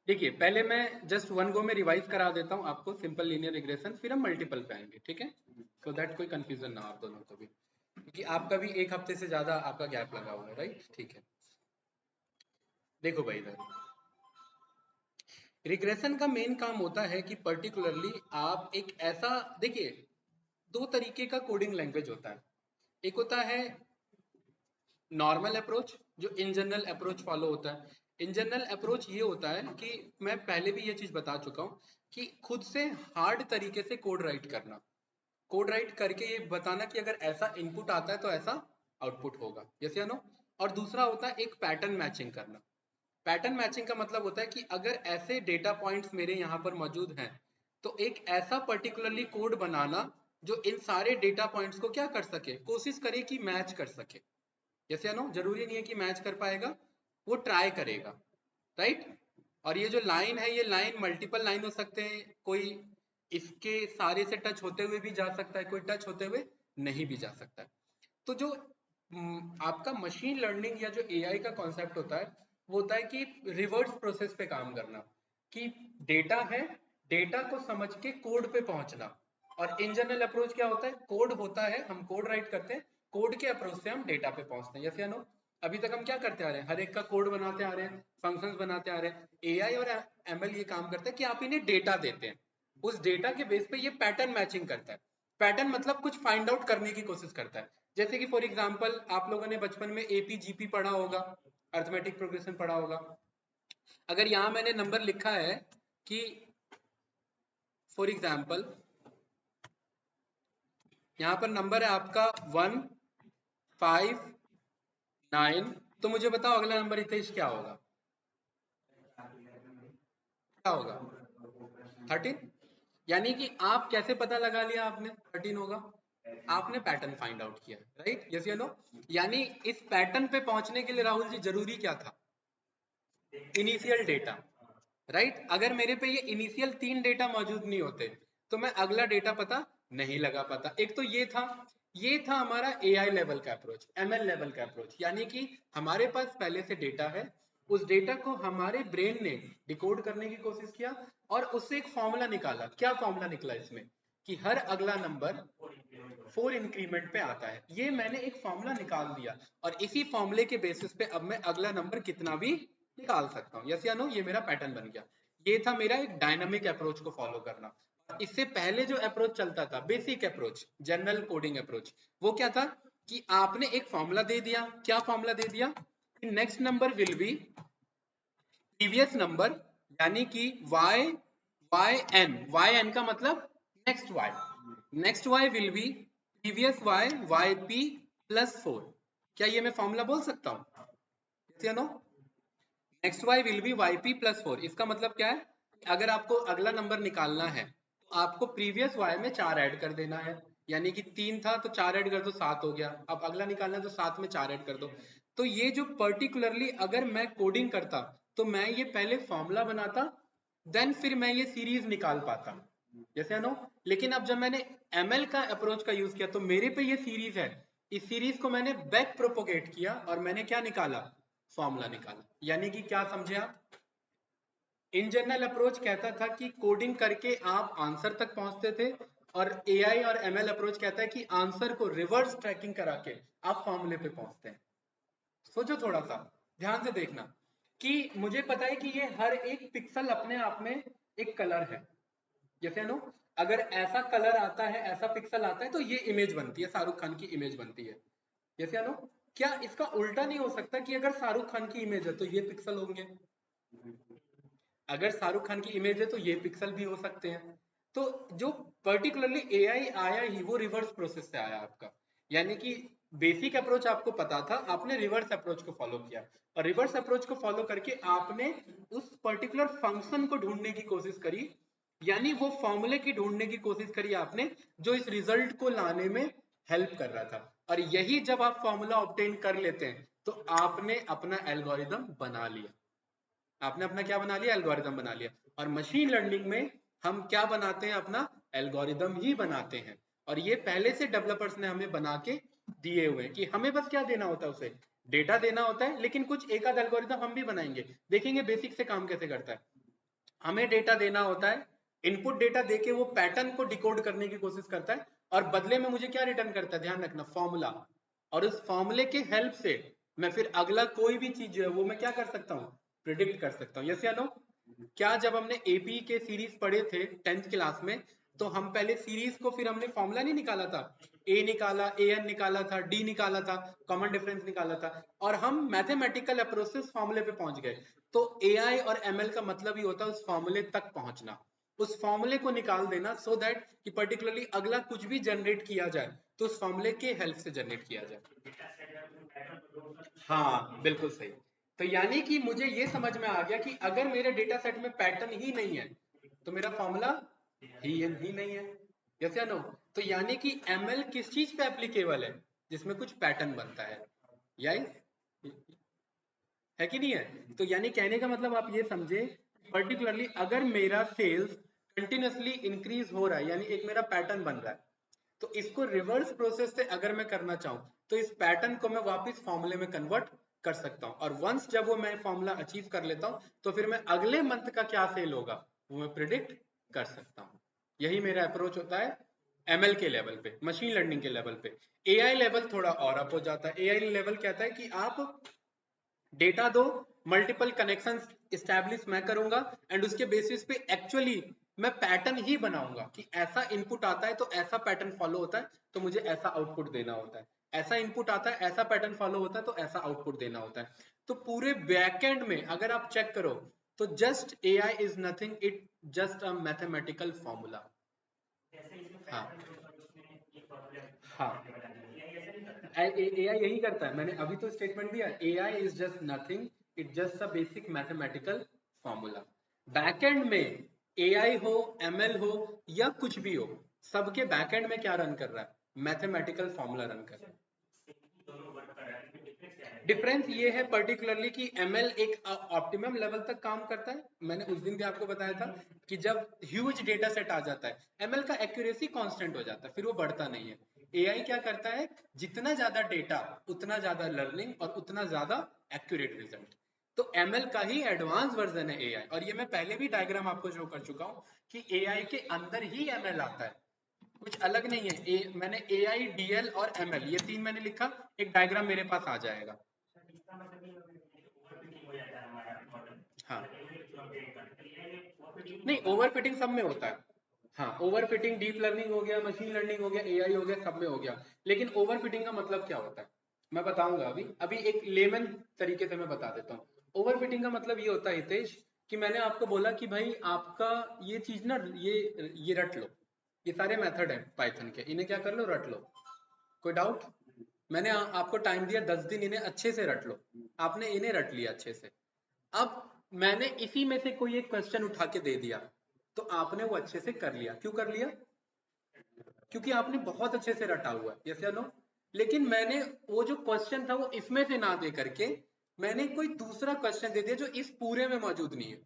देखिए पहले मैं जस्ट वन गो में रिवाइज करा देता हूँ आपको सिंपल लीनियर रिग्रेशन, फिर हम मल्टीपल पे आएंगे, ठीक है, सो दैट कोई कंफ्यूजन ना हो आप दोनों को भी, क्योंकि आपका भी एक हफ्ते से ज्यादा आपका गैप लगा हुआ है, राइट, ठीक है। देखो भाई इधर रिग्रेशन का मेन काम होता है कि पर्टिकुलरली आप एक ऐसा, देखिए दो तरीके का कोडिंग लैंग्वेज होता है। एक होता है नॉर्मल अप्रोच, जो इन जनरल अप्रोच फॉलो होता है। इन जनरल अप्रोच ये होता है कि मैं पहले भी ये चीज बता चुका हूँ कि खुद से हार्ड तरीके से कोड राइट करना, कोड राइट करके ये बताना कि अगर ऐसा इनपुट आता है तो ऐसा आउटपुट होगा, यस या नो। और दूसरा होता है एक पैटर्न मैचिंग करना। पैटर्न मैचिंग का मतलब होता है कि अगर ऐसे डेटा पॉइंट्स मेरे यहाँ पर मौजूद हैं तो एक ऐसा पर्टिकुलरली कोड बनाना जो इन सारे डेटा पॉइंट्स को क्या कर सके, कोशिश करे कि मैच कर सके, यस या नो। जरूरी नहीं है कि मैच कर पाएगा, वो ट्राई करेगा, राइट। और ये जो लाइन है, ये लाइन मल्टीपल लाइन हो सकते हैं, कोई इसके सारे से टच होते हुए भी जा सकता है, कोई टच होते हुए नहीं भी जा सकता है। तो जो आपका मशीन लर्निंग या जो एआई का कॉन्सेप्ट होता है वो होता है कि रिवर्स प्रोसेस पे काम करना, कि डेटा है, डेटा को समझ के कोड पे पहुंचना। और इन जनरल अप्रोच क्या होता है, कोड होता है, हम कोड राइट करते हैं, कोड के अप्रोच से हम डेटा पे पहुंचते हैं, यस या नो। अभी तक हम क्या करते आ रहे हैं, हर एक का कोड बनाते आ रहे हैं, फंक्शंस बनाते आ रहे हैं। एआई और एमएल ये काम करता है कि आप इन्हें डेटा देते हैं, उस डेटा के बेस पे ये पैटर्न मैचिंग करता है। पैटर्न मतलब कुछ फाइंड आउट करने की कोशिश करता है। जैसे कि फॉर एग्जांपल आप लोगों ने बचपन में एपी जीपी पढ़ा होगा, अर्थमेटिक प्रोग्रेशन पढ़ा होगा। अगर यहाँ मैंने नंबर लिखा है कि फॉर एग्जांपल यहाँ पर नंबर है आपका 159, तो मुझे बताओ अगला नंबर हितेश क्या होगा, क्या होगा 13। यानी कि आप कैसे पता लगा लिया आपने 13 होगा, आपने पैटर्न फाइंड आउट किया, राइट, यस या नो। यानी इस पैटर्न पे पहुंचने के लिए राहुल जी जरूरी क्या था, इनिशियल डेटा, राइट। अगर मेरे पे ये इनिशियल 3 डेटा मौजूद नहीं होते तो मैं अगला डेटा पता नहीं लगा पाता। एक तो ये था हमारा एआई लेवल का अप्रोच, एमएल लेवल का अप्रोच, यानी कि हमारे पास पहले से डेटा है, उस डेटा को हमारे ब्रेन ने डिकोड करने की कोशिश किया और उससे एक फॉर्मूला निकाला। क्या फॉर्मूला निकला इसमें, कि हर अगला नंबर 4 इंक्रीमेंट पे आता है, ये मैंने एक फॉर्मूला निकाल दिया और इसी फॉर्मूले के बेसिस पे अब मैं अगला नंबर कितना भी निकाल सकता हूँ, यस या नो। ये मेरा पैटर्न बन गया। ये था मेरा एक डायनामिक अप्रोच को फॉलो करना। इससे पहले जो अप्रोच चलता था, basic approach, general coding approach, वो क्या था कि आपने एक फॉर्मूला दे दिया। क्या फॉर्मूला दे दिया, next number will be previous number, यानी कि वाई एन का मतलब next Y, next Y will be previous Y Y P plus 4। क्या ये मैं फॉर्मूला बोल सकता हूँ, yes या no. Next Y will be Y P plus 4, इसका मतलब क्या है, अगर आपको अगला नंबर निकालना है तो आपको प्रीवियस वाई में 4 ऐड कर देना है, यानी कि 3 था तो 4 ऐड कर दो 7 हो गया, अब अगला निकालना है तो 7 में 4 ऐड कर दो। तो ये जो पर्टिकुलरली अगर मैं कोडिंग करता तो मैं ये पहले फॉर्मूला बनाता, देन फिर मैं ये सीरीज निकाल पाता, जैसे नो। लेकिन अब जब मैंने एमएल का अप्रोच का यूज किया तो मेरे पे ये सीरीज है, इस सीरीज को मैंने बैक प्रोपोगेट किया और मैंने क्या निकाला, फॉर्मूला निकाला। यानी कि क्या समझे आप, इन जनरल अप्रोच कहता था कि कोडिंग करके आप आंसर तक पहुंचते थे, और एआई और एमएल अप्रोच कहता है कि आंसर को रिवर्स ट्रैकिंग करा के आप फॉर्मूले पे पहुंचते हैं। सोचो थोड़ा सा, ध्यान से देखना कि मुझे पता है कि ये हर एक पिक्सल अपने आप में एक कलर है, जैसे नो। अगर ऐसा कलर आता है, ऐसा पिक्सल आता है तो ये इमेज बनती है, शाहरुख खान की इमेज बनती है, जैसे नो। क्या इसका उल्टा नहीं हो सकता कि अगर शाहरुख खान की इमेज है तो ये पिक्सल होंगे, अगर शाहरुख खान की इमेज है तो ये पिक्सल भी हो सकते हैं। तो जो पर्टिकुलरली एआई आया ही वो रिवर्स प्रोसेस से आया आपका, यानी कि बेसिक अप्रोच आपको पता था, आपने रिवर्स अप्रोच को फॉलो किया, और रिवर्स अप्रोच को फॉलो करके आपने उस पर्टिकुलर फंक्शन को ढूंढने की कोशिश करी, यानी वो फॉर्मूले की ढूंढने की कोशिश करी आपने जो इस रिजल्ट को लाने में हेल्प कर रहा था। और यही जब आप फॉर्मूला ऑब्टेन कर लेते हैं तो आपने अपना एल्गोरिदम बना लिया, आपने अपना क्या बना लिया, एल्गोरिदम बना लिया। और मशीन लर्निंग में हम क्या बनाते हैं, अपना एल्गोरिदम ही बनाते हैं। और ये पहले से डेवलपर्स ने हमें बना के दिए हुए हैं कि हमें बस क्या देना होता है, उसे डेटा देना होता है। लेकिन कुछ एक आध एल्गोरिदम हम भी बनाएंगे, देखेंगे बेसिक से काम कैसे करता है। हमें डेटा देना होता है, इनपुट डेटा देके वो पैटर्न को डिकोड करने की कोशिश करता है, और बदले में मुझे क्या रिटर्न करता है, ध्यान रखना, फॉर्मूला। और उस फॉर्मूले के हेल्प से मैं फिर अगला कोई भी चीज जो है वो मैं क्या कर सकता हूँ, प्रिडिक्ट कर सकता हूँ। यस या नो? क्या जब हमने एपी के सीरीज पढ़े थे 10th क्लास में, तो हम पहले सीरीज को फिर हमने फॉर्मूला नहीं निकाला था, ए निकाला, ए एन निकाला था, डी निकाला था, कॉमन डिफरेंस निकाला था, और हम मैथमेटिकल अप्रोच से फॉर्मूले पे पहुंच गए। तो एआई और एमएल का मतलब ही होता है उस फॉर्मूले तक पहुंचना, उस फॉर्मूले को निकाल देना, सो दैट कि पर्टिकुलरली अगला कुछ भी जनरेट किया जाए तो उस फॉर्मूले के हेल्प से जनरेट किया जाए। हाँ बिल्कुल सही। तो यानी कि मुझे ये समझ में आ गया कि अगर मेरे डेटा सेट में पैटर्न ही नहीं है तो मेरा फॉर्मूला ही नहीं है। यस या नो? तो यानी कि एमएल किस चीज पे एप्लीकेबल है, जिसमें कुछ पैटर्न बनता है, यही है कि नहीं है? तो यानी कहने का मतलब आप ये समझे, पर्टिकुलरली अगर मेरा सेल्स कंटिन्यूसली इंक्रीज हो रहा है, यानी एक मेरा पैटर्न बन रहा है, तो इसको रिवर्स प्रोसेस से अगर मैं करना चाहूं तो इस पैटर्न को मैं वापस फॉर्मूले में कन्वर्ट कर सकता हूं, और वंस जब वो मैं फॉर्मूला अचीव कर लेता हूं तो फिर मैं अगले मंथ का क्या सेल होगा वो मैं प्रिडिक्ट कर सकता हूं। यही मेरा अप्रोच होता है एमएल के लेवल पे, मशीन लर्निंग के लेवल पे। एआई लेवल थोड़ा और अप हो जाता है। एआई लेवल कहता है कि आप डेटा दो, मल्टीपल कनेक्शंस इस्टेब्लिश मैं करूंगा, एंड उसके बेसिस पे एक्चुअली मैं पैटर्न ही बनाऊंगा कि ऐसा इनपुट आता है तो ऐसा पैटर्न फॉलो होता है तो मुझे ऐसा आउटपुट देना होता है, ऐसा इनपुट आता है ऐसा पैटर्न फॉलो होता है तो ऐसा आउटपुट देना होता है। तो पूरे बैकएंड में अगर आप चेक करो तो just AI is nothing, it just a mathematical formula. हाँ हाँ, एआई यही करता है, मैंने अभी तो स्टेटमेंट दिया, AI is just nothing, it just a basic mathematical formula. Backend में एआई हो, एमएल हो या कुछ भी हो, सबके बैकएंड में क्या रन कर रहा है, मैथमेटिकल फॉर्मूला रन कर रहा है। डिफरेंस ये है पर्टिकुलरली कि एमएल एक ऑप्टिमम लेवल तक काम करता है, मैंने उस दिन भी आपको बताया था कि जब ह्यूज डेटा सेट आ जाता है एमएल का एक्यूरेसी कांस्टेंट हो जाता है, फिर वो बढ़ता नहीं है। एआई क्या करता है, जितना ज्यादा डेटा उतना ज्यादा लर्निंग और उतना ज्यादा एक्यूरेट रिजल्ट। तो एमएल का ही एडवांस वर्जन है एआई, और ये मैं पहले भी डायग्राम आपको शो कर चुका हूं कि एआई के अंदर ही एमएल आता है, कुछ अलग नहीं है। मैंने ए आई डी एल और एम एल ये तीन मैंने लिखा, एक डायग्राम मेरे पास आ जाएगा। हाँ नहीं, ओवर फिटिंग सब में होता है। हाँ, ओवर फिटिंग डीप लर्निंग हो गया, मशीन लर्निंग हो गया, एआई हो गया, सब में हो गया। लेकिन ओवर फिटिंग का मतलब क्या होता है मैं बताऊंगा अभी, अभी एक लेमन तरीके से मैं बता देता हूँ। ओवर फिटिंग का मतलब ये होता है हितेश कि मैंने आपको बोला कि भाई आपका ये चीज ना, ये रट लो, ये सारे मेथड है पाइथन के, इन्हें क्या कर लो, रट लो। कोई डाउट? मैंने आपको टाइम दिया 10 दिन, इन्हें अच्छे से रट लो, आपने इन्हें रट लिया अच्छे से। अब मैंने इसी में से कोई एक क्वेश्चन उठा के दे दिया तो आपने वो अच्छे से कर लिया। क्यों कर लिया? क्योंकि आपने बहुत अच्छे से रटा हुआ है। यस या नो? लेकिन मैंने वो जो क्वेश्चन था वो इसमें से ना दे करके मैंने कोई दूसरा क्वेश्चन दे दिया जो इस पूरे में मौजूद नहीं है,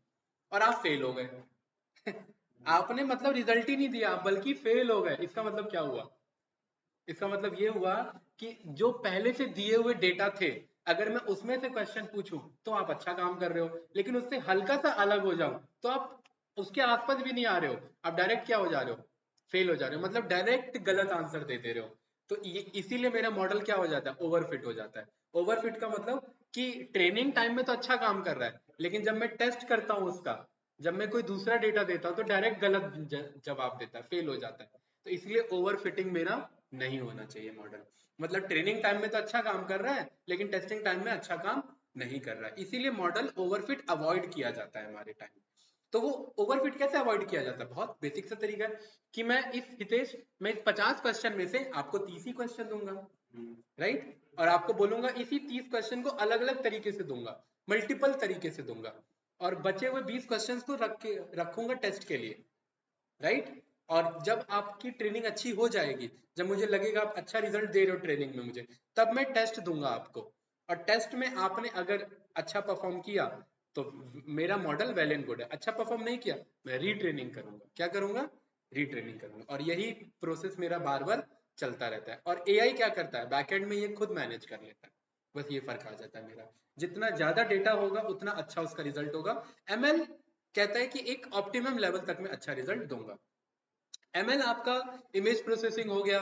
और आप फेल हो गए। आपने मतलब रिजल्ट ही नहीं दिया बल्कि फेल हो गए। इसका मतलब क्या हुआ? इसका मतलब ये हुआ कि जो पहले से दिए हुए डेटा थे, अगर मैं उसमें से क्वेश्चन पूछूं तो आप अच्छा काम कर रहे हो, लेकिन उससे हल्का सा अलग हो जाऊं तो आप उसके आसपास भी नहीं आ रहे हो, आप डायरेक्ट क्या हो जा रहे हो, फेल हो जा रहे हो, मतलब डायरेक्ट गलत आंसर दे दे रहे हो। तो ये इसीलिए मेरा मॉडल क्या हो जाता है, ओवरफिट हो जाता है। ओवरफिट का मतलब कि ट्रेनिंग टाइम में तो अच्छा काम कर रहा है, लेकिन जब मैं टेस्ट करता हूँ उसका, जब मैं कोई दूसरा डेटा देता हूँ तो डायरेक्ट गलत जवाब देता है, फेल हो जाता है। तो इसलिए ओवरफिटिंग मेरा नहीं होना चाहिए मॉडल। मतलब ट्रेनिंग टाइम में तो अच्छा काम कर रहा है लेकिन टेस्टिंग टाइम में अच्छा काम नहीं कर रहा है, इसीलिए मॉडल ओवरफिट अवॉइड किया जाता है हमारे टाइम। तो वो ओवरफिट कैसे अवॉइड किया जाता है, बहुत बेसिक सा तरीका है कि मैं इस हितेश, मैं इस 50 क्वेश्चन में से आपको 30 ही क्वेश्चन दूंगा, राइट, और आपको बोलूंगा इसी 30 क्वेश्चन को अलग अलग तरीके से दूंगा, मल्टीपल तरीके से दूंगा, और बचे हुए 20 क्वेश्चन को रखूंगा टेस्ट के लिए, राइट। और जब आपकी ट्रेनिंग अच्छी हो जाएगी, जब मुझे लगेगा आप अच्छा रिजल्ट दे रहे हो ट्रेनिंग में मुझे, तब मैं टेस्ट दूंगा आपको, और टेस्ट में आपने अगर अच्छा परफॉर्म किया तो मेरा मॉडल वेल एंड गुड है। अच्छा परफॉर्म नहीं किया, मैं रीट्रेनिंग करूंगा। क्या करूंगा? रीट्रेनिंग करूंगा, और यही प्रोसेस मेरा बार बार चलता रहता है। और एआई क्या करता है, बैकएंड में ये खुद मैनेज कर लेता है। बस ये फर्क आ जाता है मेरा, जितना ज्यादा डेटा होगा उतना अच्छा उसका रिजल्ट होगा। एमएल कहता है कि एक ऑप्टिमम लेवल तक मैं अच्छा रिजल्ट दूंगा। एमएल आपका इमेज प्रोसेसिंग हो गया,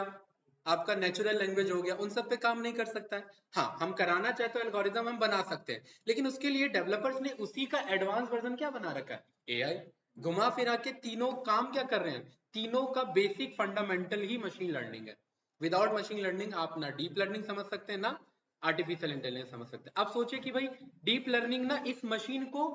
आपका नेचुरल लैंग्वेज हो गया, उन सब पे काम नहीं कर सकता है। हाँ, हम कराना चाहे तो एल्गोरिदम हम बना सकते हैं, लेकिन उसके लिए डेवलपर्स ने उसी का एडवांस वर्जन क्या बना रखा है, एआई। घुमा फिरा के तीनों काम क्या कर रहे हैं, तीनों का बेसिक फंडामेंटल ही मशीन लर्निंग है। विदाउट मशीन लर्निंग आप ना डीप लर्निंग समझ सकते हैं, ना आर्टिफिशियल इंटेलिजेंस समझ सकते हैं। आप सोचिए कि भाई डीप लर्निंग ना इस मशीन को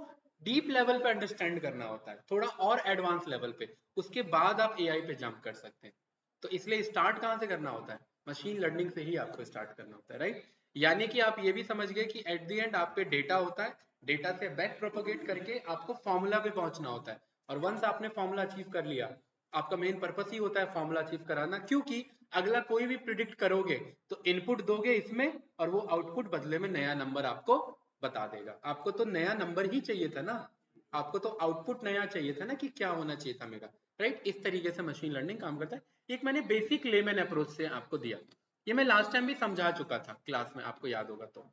डीप लेवल पे अंडरस्टैंड करना होता है, थोड़ा और एडवांस लेवल पे, उसके बाद आप एआई पे जंप कर सकते हैं। तो इसलिए स्टार्ट कहाँ से करना होता है, मशीन लर्निंग से ही आपको स्टार्ट करना होता है, राइट। यानी कि आप ये भी समझ गए कि एट द एंड आप पे डेटा होता है, डेटा से बैक प्रोपोगेट करके आपको फॉर्मूला पे पहुंचना होता है, और वंस आपने फॉर्मूला अचीव कर लिया, आपका मेन पर्पस ही होता है फॉर्मूला अचीव कराना, क्योंकि अगला कोई भी प्रिडिक्ट करोगे तो इनपुट दोगे इसमें, और वो आउटपुट बदले में नया नंबर आपको बता देगा। आपको तो नया नंबर ही चाहिए था ना, आपको तो आउटपुट नया चाहिए था ना कि क्या होना चाहिए था मेरा, राइट। इस तरीके से मशीन लर्निंग काम करता है। एक मैंने बेसिक लेमैन अप्रोच से आपको दिया, ये मैं लास्ट टाइम भी समझा चुका था क्लास में, आपको याद होगा तो।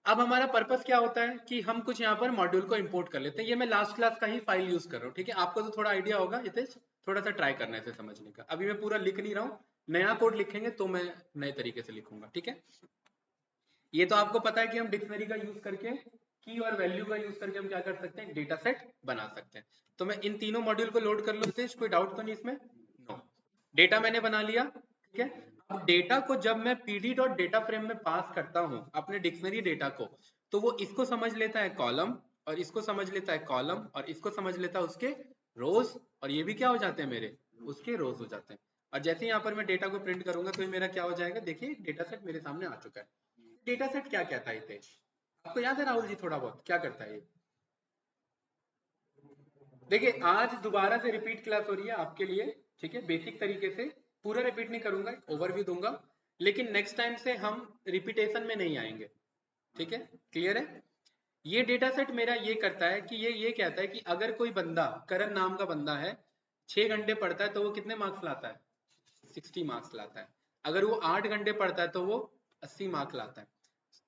अब हमारा पर्पस क्या होता है कि हम कुछ यहाँ पर मॉड्यूल को इंपोर्ट कर लेते हैं। ये मैं लास्ट क्लास का ही फाइल यूज कर रहा हूँ, ठीक है। आपको तो थोड़ा आइडिया होगा, हितेश थोड़ा सा ट्राई करना है इसे समझने का। अभी मैं पूरा लिख नहीं रहा हूँ, नया कोड लिखेंगे तो मैं नए तरीके से लिखूंगा, ठीक है। ये तो आपको पता है कि हम डिक्शनरी का यूज करके, की और वैल्यू का यूज करके हम क्या कर सकते हैं, डेटा सेट बना सकते हैं। तो मैं इन तीनों मॉड्यूल को लोड कर लो, कोई डाउट तो नहीं इसमें, नो। डेटा मैंने बना लिया, ठीक है। अब डेटा को जब मैं पीडी डॉट डेटा फ्रेम में पास करता हूं अपने डिक्शनरी डेटा को, तो वो इसको समझ लेता है कॉलम, और इसको समझ लेता है कॉलम, और इसको समझ लेता है उसके रोज, और ये भी क्या हो जाते हैं मेरे, उसके रोज हो जाते हैं। और जैसे यहाँ पर मैं डेटा को प्रिंट करूंगा तो ये मेरा क्या हो जाएगा, देखिए डेटा सेट मेरे सामने आ चुका है। डेटा सेट क्या कहता है हितेश, आपको याद है राहुल जी थोड़ा बहुत क्या करता है ये? देखिए आज दोबारा से रिपीट क्लास हो रही है आपके लिए, ठीक है, बेसिक तरीके से। पूरा रिपीट नहीं करूंगा, ओवरव्यू दूंगा, लेकिन नेक्स्ट टाइम से हम रिपीटेशन में नहीं आएंगे, ठीक है, क्लियर है। ये डेटा सेट मेरा ये करता है कि ये कहता है कि अगर कोई बंदा, करण नाम का बंदा है, 6 घंटे पढ़ता है तो वो कितने मार्क्स लाता है, 60 मार्क्स लाता है। अगर वो 8 घंटे पढ़ता है तो वो 80 मार्क्स लाता है।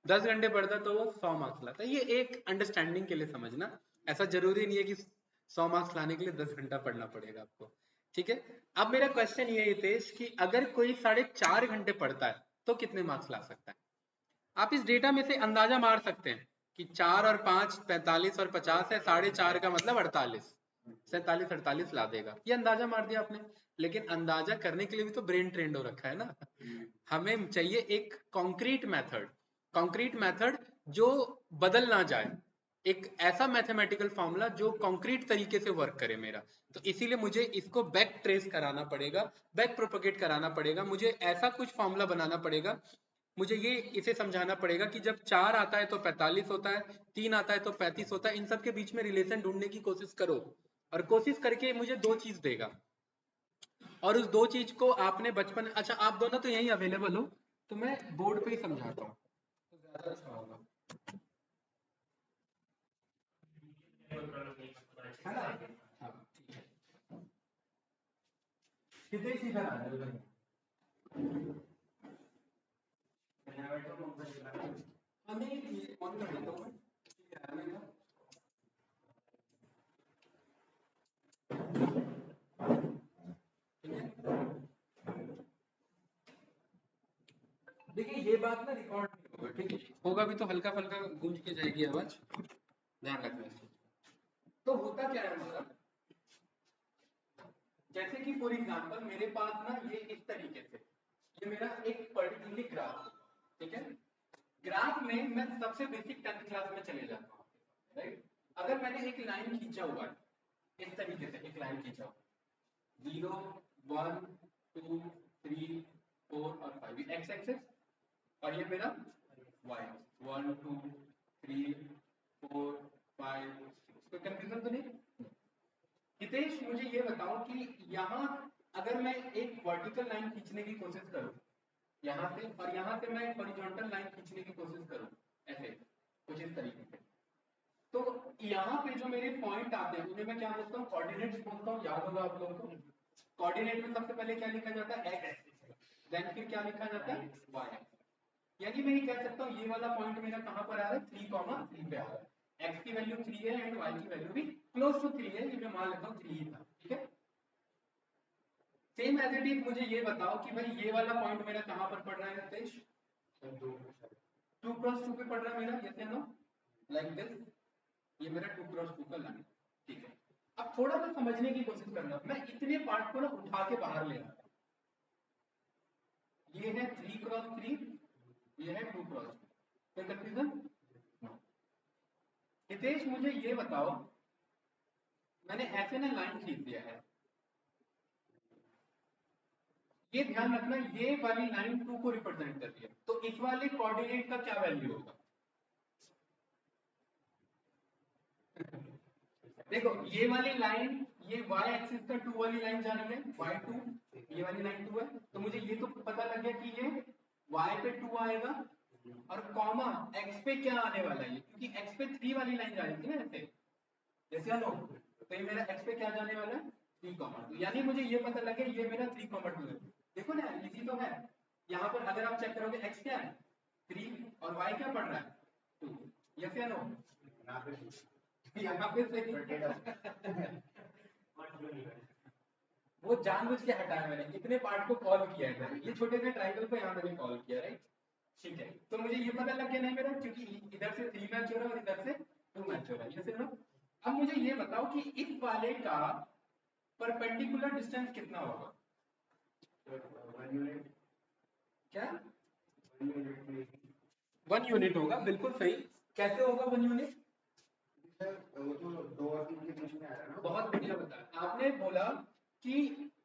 10 घंटे पढ़ता है तो वो 100 मार्क्स लाता है। ये एक अंडरस्टैंडिंग के लिए समझना, ऐसा जरूरी नहीं है कि 100 मार्क्स लाने के लिए 10 घंटा पढ़ना पड़ेगा आपको, ठीक है। अब मेरा क्वेश्चन ये है हितेश कि अगर कोई 4.5 घंटे पढ़ता है तो कितने मार्क्स ला सकता है? आप इस डेटा में से अंदाजा मार सकते हैं कि 4 और 5 45 और 50 है, 4.5 का मतलब 48, 47 48 ला देगा, ये अंदाजा मार दिया आपने। लेकिन अंदाजा करने के लिए भी तो ब्रेन ट्रेंड हो रखा है ना। हमें चाहिए एक कॉन्क्रीट मेथड, कॉन्क्रीट मेथड जो बदल ना जाए, एक ऐसा मैथमेटिकल फॉर्मूला जो कॉन्क्रीट तरीके से वर्क करे मेरा। तो इसीलिए मुझे इसको बैक ट्रेस कराना पड़ेगा, बैक प्रोपोगेट कराना पड़ेगा, मुझे ऐसा कुछ फॉर्मूला बनाना पड़ेगा। मुझे ये इसे समझाना पड़ेगा कि जब 4 आता है तो 45 होता है, 3 आता है तो 35 होता है, इन सब के बीच में रिलेशन ढूंढने की कोशिश करो, और कोशिश करके मुझे दो चीज देगा। और उस दो चीज को आपने बचपन, अच्छा आप दोनों तो यहीं अवेलेबल हो, तो मैं बोर्ड पे ही समझाता हूँ तो ज्यादा अच्छा होगा, है ना। हाँ ठीक है, हितेश इधर आ जाओ, इधर। हाँ, नहीं ऑन कर देता हूँ मैं, ठीक है, आने का। ठीक है, देखिए ये बात ना रिकॉर्ड नहीं होगा, ठीक है, होगा भी तो हल्का फल्का गूंज के जाएगी आवाज, ध्यान रखना इसको। तो होता क्या है हमारा, जैसे कि फॉर एग्जांपल मेरे पास ना ये इस तरीके से, ये मेरा एक पर्टिकुलर ग्राफ, ठीक है। ग्राफ में मैं सबसे बेसिक 10th क्लास में चले जाता हूँ, राइट। अगर मैंने एक लाइन खींचा हुआ है इस तरीके से, एक लाइन खींचा हुआ 0 1 2 3 4 और 5, एक्स एक्सेस, और ये मेरा वाई, 1 2 3 4 5 6, कोई कंफ्यूजन तो नहीं? हितेश मुझे ये बताओ कि यहाँ अगर मैं एक वर्टिकल लाइन खींचने की कोशिश करूं यहाँ से, और यहाँ से मैं हॉरिजॉन्टल लाइन खींचने की कोशिश करूं ऐसे कुछ इस तरीके से, तो यहाँ पे जो मेरे पॉइंट आते हैं उन्हें मैं क्या बोलता हूँ, कोऑर्डिनेट्स बोलता हूँ, याद होगा आप लोगों को। कोऑर्डिनेट में सबसे पहले क्या लिखा जाता है, एक्स, देन फिर क्या लिखा जाता है, वाई। यानी मैं ये कह सकता हूँ ये वाला पॉइंट मेरा कहाँ पर आ रहा है, 3,3 पे आ रहा है, x की वैल्यू 3 है एंड y की वैल्यू भी क्लोज टू 3 है, ये मैं मान लेता हूँ 3 ही था, ठीक है। सेम एज इट इज मुझे ये बताओ कि भाई ये वाला पॉइंट मेरा कहाँ पर पड़ रहा है नितेश? 2 क्रॉस 2 पे पड़ रहा है मेरा, यस या नो, लाइक दिस, ये मेरा 2 क्रॉस 2 का लाइन, ठीक है। अब थोड़ा सा समझने की कोशिश करना, मैं इतने पार्ट को ना उठा के बाहर ले रहा हूं, ये है 3 क्रॉस 3, ये है 2 क्रॉस 2, कोई कंफ्यूजन? हितेश मुझे ये बताओ, मैंने ऐसे ना लाइन खींच दिया है, ये ध्यान रखना ये वाली लाइन 2 को रिप्रेजेंट कर रही है, तो इस वाले कोऑर्डिनेट का क्या वैल्यू होगा? देखो ये वाली लाइन, ये y एक्सिस का 2 वाली लाइन जा रही है, y2, ये वाली लाइन 2 है, तो मुझे ये तो पता लग गया कि ये y पे 2 आएगा और कॉमा x पे क्या आने वाला है, क्योंकि x पे 3 वाली लाइन जा रही थी ना ऐसे, जैसे नो, तो ये मेरा x पे क्या जाने वाला है 3, 2, यानी मुझे ये पता लगे ये मेरा 3, 2 है। देखो ना इजी तो है, यहाँ पर अगर आप चेक करोगे x क्या है 3 और y क्या पड़ रहा है 2, यस या नो? यहाँ पे सही वो जानबूझ के हटाया मैंने, इतने पार्ट को कॉल किया है, ये छोटे से ट्रायंगल को यहाँ मैंने कॉल किया, राइट, ठीक है। तो मुझे ये पता लग गया नहीं मेरा, क्योंकि इधर से 3 मैच हो रहा है और इधर से 2 मैच हो रहा है, ये से ना। अब मुझे ये बताओ कि इस वाले का परपेंडिकुलर डिस्टेंस कितना होगा? 1 यूनिट, क्या 1 यूनिट होगा, बिल्कुल सही। कैसे होगा 1 यूनिट? बहुत बढ़िया बताया आपने, बोला कि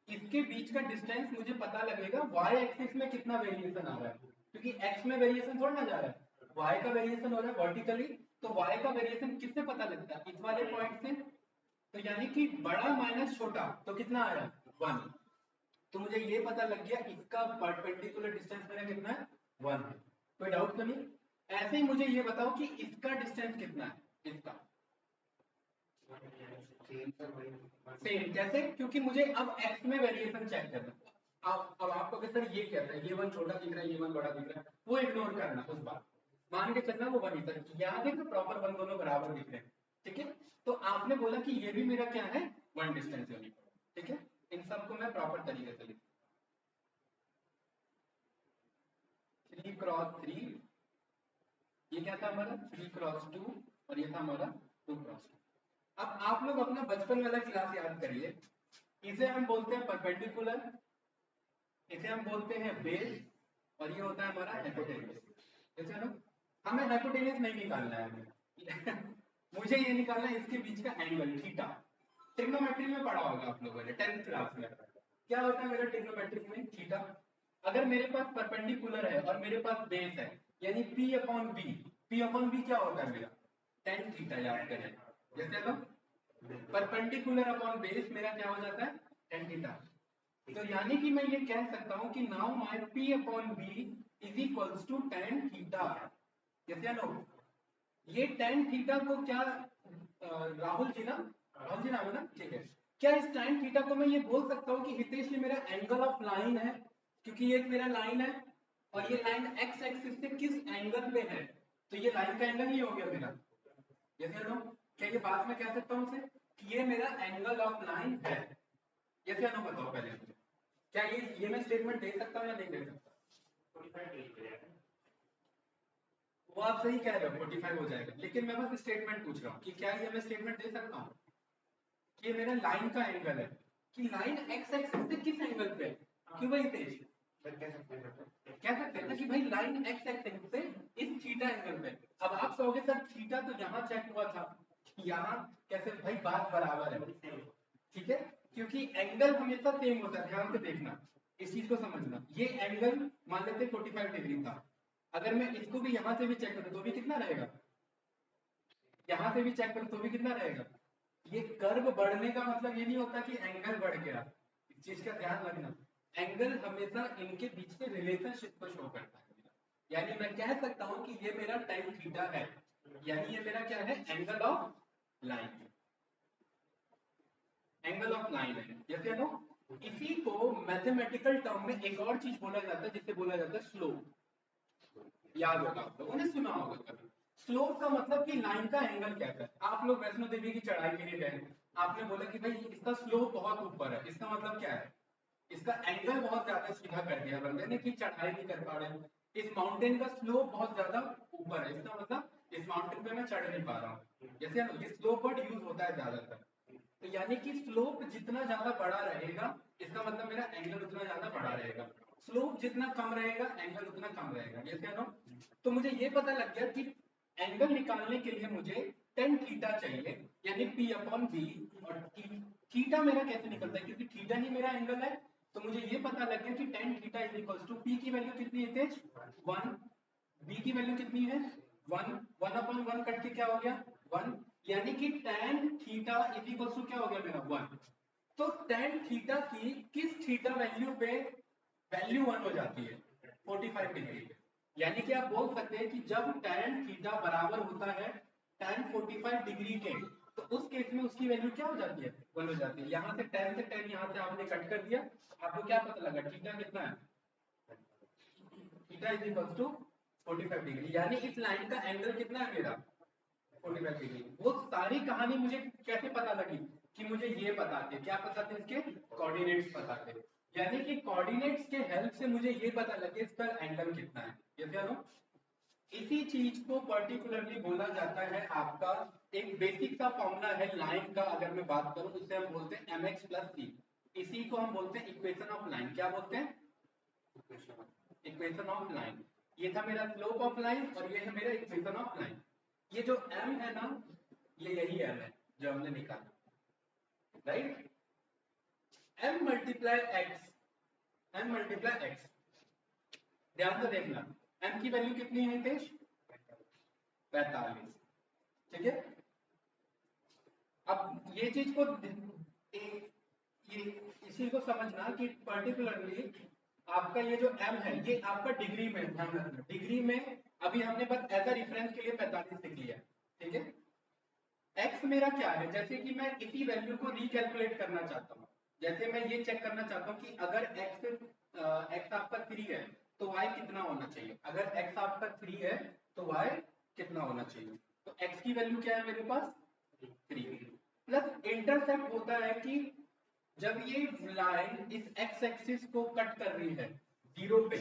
इसके बीच का डिस्टेंस मुझे पता लगेगा y एक्सिस में कितना वेरिएशन आ रहा है, क्योंकि x में वेरिएशन थोड़ा ना जा रहा है, y का वेरिएशन हो रहा है वर्टिकली, तो y का वेरिएशन किससे पता लगता है? इस वाले पॉइंट से, तो यानी कि बड़ा माइनस छोटा, तो कितना आया 1, तो मुझे ये पता लग गया इसका परपेंडिकुलर डिस्टेंस मेरा कितना है 1 है। कोई डाउट तो नहीं? ऐसे ही मुझे ये बताओ कि इसका डिस्टेंस कितना है, इसका सेम, कैसे? क्योंकि मुझे अब x में वेरिएशन चेक करना है। अब आपको अगर सर ये कहता है ये 1 छोटा दिख रहा है, ये 1 बड़ा दिख रहा है, वो इग्नोर करना, उस बात मान के चलना वो 1 ही था, यहाँ देखो प्रॉपर 1 दोनों बराबर दिख रहे हैं, ठीक है। तो आपने बोला कि ये भी मेरा क्या है 1 डिस्टेंस यूनिट, ठीक है। इन सबको मैं प्रॉपर तरीके से लिखूं, 3 क्रॉस 3, ये क्या था हमारा 3 क्रॉस 2 और ये था हमारा 2 क्रॉस 2। अब आप लोग अपना बचपन वाला क्लास याद करिए, इसे हम बोलते हैं परपेंडिकुलर, इसे हम बोलते हैं बेस, और ये होता है हमारा हाइपोटेन्यूज, ठीक है ना। हमें हाइपोटेन्यूज नहीं निकालना है मुझे ये निकालना है इसके बीच का एंगल थीटा। ट्रिग्नोमेट्री में पढ़ा होगा आप लोगों ने 10th क्लास में, क्या होता है मेरा ट्रिग्नोमेट्री में थीटा। अगर मेरे पास परपेंडिकुलर है और मेरे पास बेस है, यानी P upon B, P upon B क्या होता है मेरा tan थीटा, याद करें, जैसे तो परपेंडिकुलर अपॉन बेस मेरा क्या हो जाता है tan थीटा। तो यानी कि मैं ये कह सकता हूं कि now my P upon B is equals to tan theta, yes या नो? ये tan थीटा को क्या राहुल जी नाम है ना, ठीक है। क्या इस tan थीटा को मैं ये बोल सकता हूँ कि हितेश ये मेरा एंगल ऑफ लाइन है, क्योंकि ये मेरा लाइन है और ये लाइन x एक्सिस से किस एंगल पे है, तो ये लाइन का एंगल ही हो गया मेरा, यस या नो? क्या ये बात मैं कह सकता हूँ उसे कि ये मेरा एंगल ऑफ लाइन है, यस या नो? बताओ पहले मुझे, क्या ये मैं स्टेटमेंट दे सकता हूँ या नहीं दे सकता? वो आप सही कह रहे हो 45 हो जाएगा, लेकिन मैं बस स्टेटमेंट पूछ रहा हूँ कि क्या ये मैं स्टेटमेंट दे सकता हूँ कि ये मेरा लाइन का एंगल है, कि लाइन x एक्सिस से किस एंगल पे है, क्यों भाई तेज कह सकते हैं ना कि भाई लाइन x एक्सिस से इस थीटा एंगल पे। अब आप कहोगे सर थीटा तो यहाँ चेक हुआ था, यहाँ कैसे? भाई बात बराबर है, ठीक है, क्योंकि एंगल हमेशा सेम होता है, ध्यान से देखना, इस चीज को समझना। ये एंगल मान लेते 45 डिग्री था, अगर मैं इसको भी यहां से भी चेक करूं तो भी कितना रहेगा, यहां से भी चेक करूं तो भी कितना रहेगा। ये कर्व बढ़ने का मतलब ये नहीं होता कि एंगल बढ़ गया, इस चीज का ध्यान रखना। एंगल हमेशा इनके बीच के रिलेशनशिप को शो करता है, यानी मैं कह सकता हूं कि ये मेरा tan थीटा है, यानी ये मेरा क्या है angle of line, angle of line है, यस या नो? इसी को मैथमेटिकल टर्म में एक और चीज बोला जाता है जिसे बोला जाता है स्लोप, याद होगा आप लोगों ने सुना होगा कभी। स्लोप का मतलब कि लाइन का एंगल क्या है। आप लोग वैष्णो देवी की चढ़ाई के लिए गए, आपने बोला कि भाई इसका स्लोप बहुत ऊपर है, इसका मतलब क्या है, इसका एंगल बहुत ज्यादा सीधा कर दिया बंदे ने कि चढ़ाई नहीं कर पा रहे। इस माउंटेन का स्लोप बहुत ज्यादा ऊपर है, इसका मतलब इस माउंटेन पे मैं चढ़ नहीं पा रहा हूँ। जैसे ये स्लोप वर्ड यूज होता है ज्यादातर। तो यानी कि स्लोप जितना ज्यादा बड़ा रहेगा, इसका मतलब मेरा एंगल उतना ज्यादा बड़ा रहेगा। स्लोप जितना कम रहेगा, एंगल उतना कम रहेगा। ये क्या नो? तो मुझे ये पता लग गया कि एंगल निकालने के लिए मुझे टेन थीटा चाहिए, यानी पी अपॉन बी। और थीटा मेरा कैसे निकलता है, क्योंकि थीटा ही मेरा एंगल है। तो मुझे ये पता लग गया कि tan theta is equal to P की वैल्यू कितनी है तेज, 1, बी की वैल्यू कितनी है 1, 1 अपॉन 1 कट के क्या हो गया 1, यानी कि tan theta is equal to क्या हो गया मेरा 1। तो tan थीटा की किस थीटा वैल्यू पे वैल्यू 1 हो जाती है, 45 डिग्री पे। यानी कि आप बोल सकते हैं कि जब tan थीटा बराबर होता है tan 45 डिग्री के, तो उस केस में उसकी वैल्यू क्या हो जाती है 1 हो जाती है। यहाँ से tan से tan यहाँ से आपने कट कर दिया, आपको क्या पता लगा थीटा कितना है, theta is equal to 45 degree. यानी इस लाइन का एंगल कितना है मेरा 45 डिग्री। वो सारी कहानी मुझे कैसे पता लगी कि मुझे ये पता थे, क्या पता थे, इसके कोऑर्डिनेट्स पता थे। यानी कि कोऑर्डिनेट्स के हेल्प से मुझे ये पता लगे इसका एंगल कितना है। ये क्या नो? इसी चीज को पर्टिकुलरली बोला जाता है आपका एक बेसिक सा फॉर्मूला है लाइन का। अगर मैं बात करूं उससे हम बोलते हैं mx प्लस c। इसी को हम बोलते हैं इक्वेशन ऑफ लाइन। क्या बोलते हैं, इक्वेशन ऑफ लाइन। ये था मेरा स्लोप ऑफ लाइन और ये है मेरा इक्वेशन ऑफ लाइन। ये जो m है ना, ये यही m है जो हमने निकाला, right. m multiply x, m multiply x। ध्यान से देखना, m की वैल्यू कितनी है तेज 45, ठीक है। अब ये चीज को ये इसी को समझना कि पर्टिकुलरली आपका ये जो m है ये आपका डिग्री में, ध्यान रखना डिग्री में। अभी हमने बस एज अ रेफरेंस के लिए 45 लिख लिया, ठीक है। x मेरा क्या है, जैसे कि मैं इसी वैल्यू को रिकैलकुलेट करना चाहता हूँ। जैसे मैं ये चेक करना चाहता हूँ कि अगर x आपका 3 है तो y कितना होना चाहिए, अगर x आपका 3 है तो y कितना होना चाहिए। तो x की वैल्यू क्या है मेरे पास 3, प्लस इंटरसेप्ट होता है कि जब ये लाइन इस x एक्सिस को कट कर रही है 0 पे,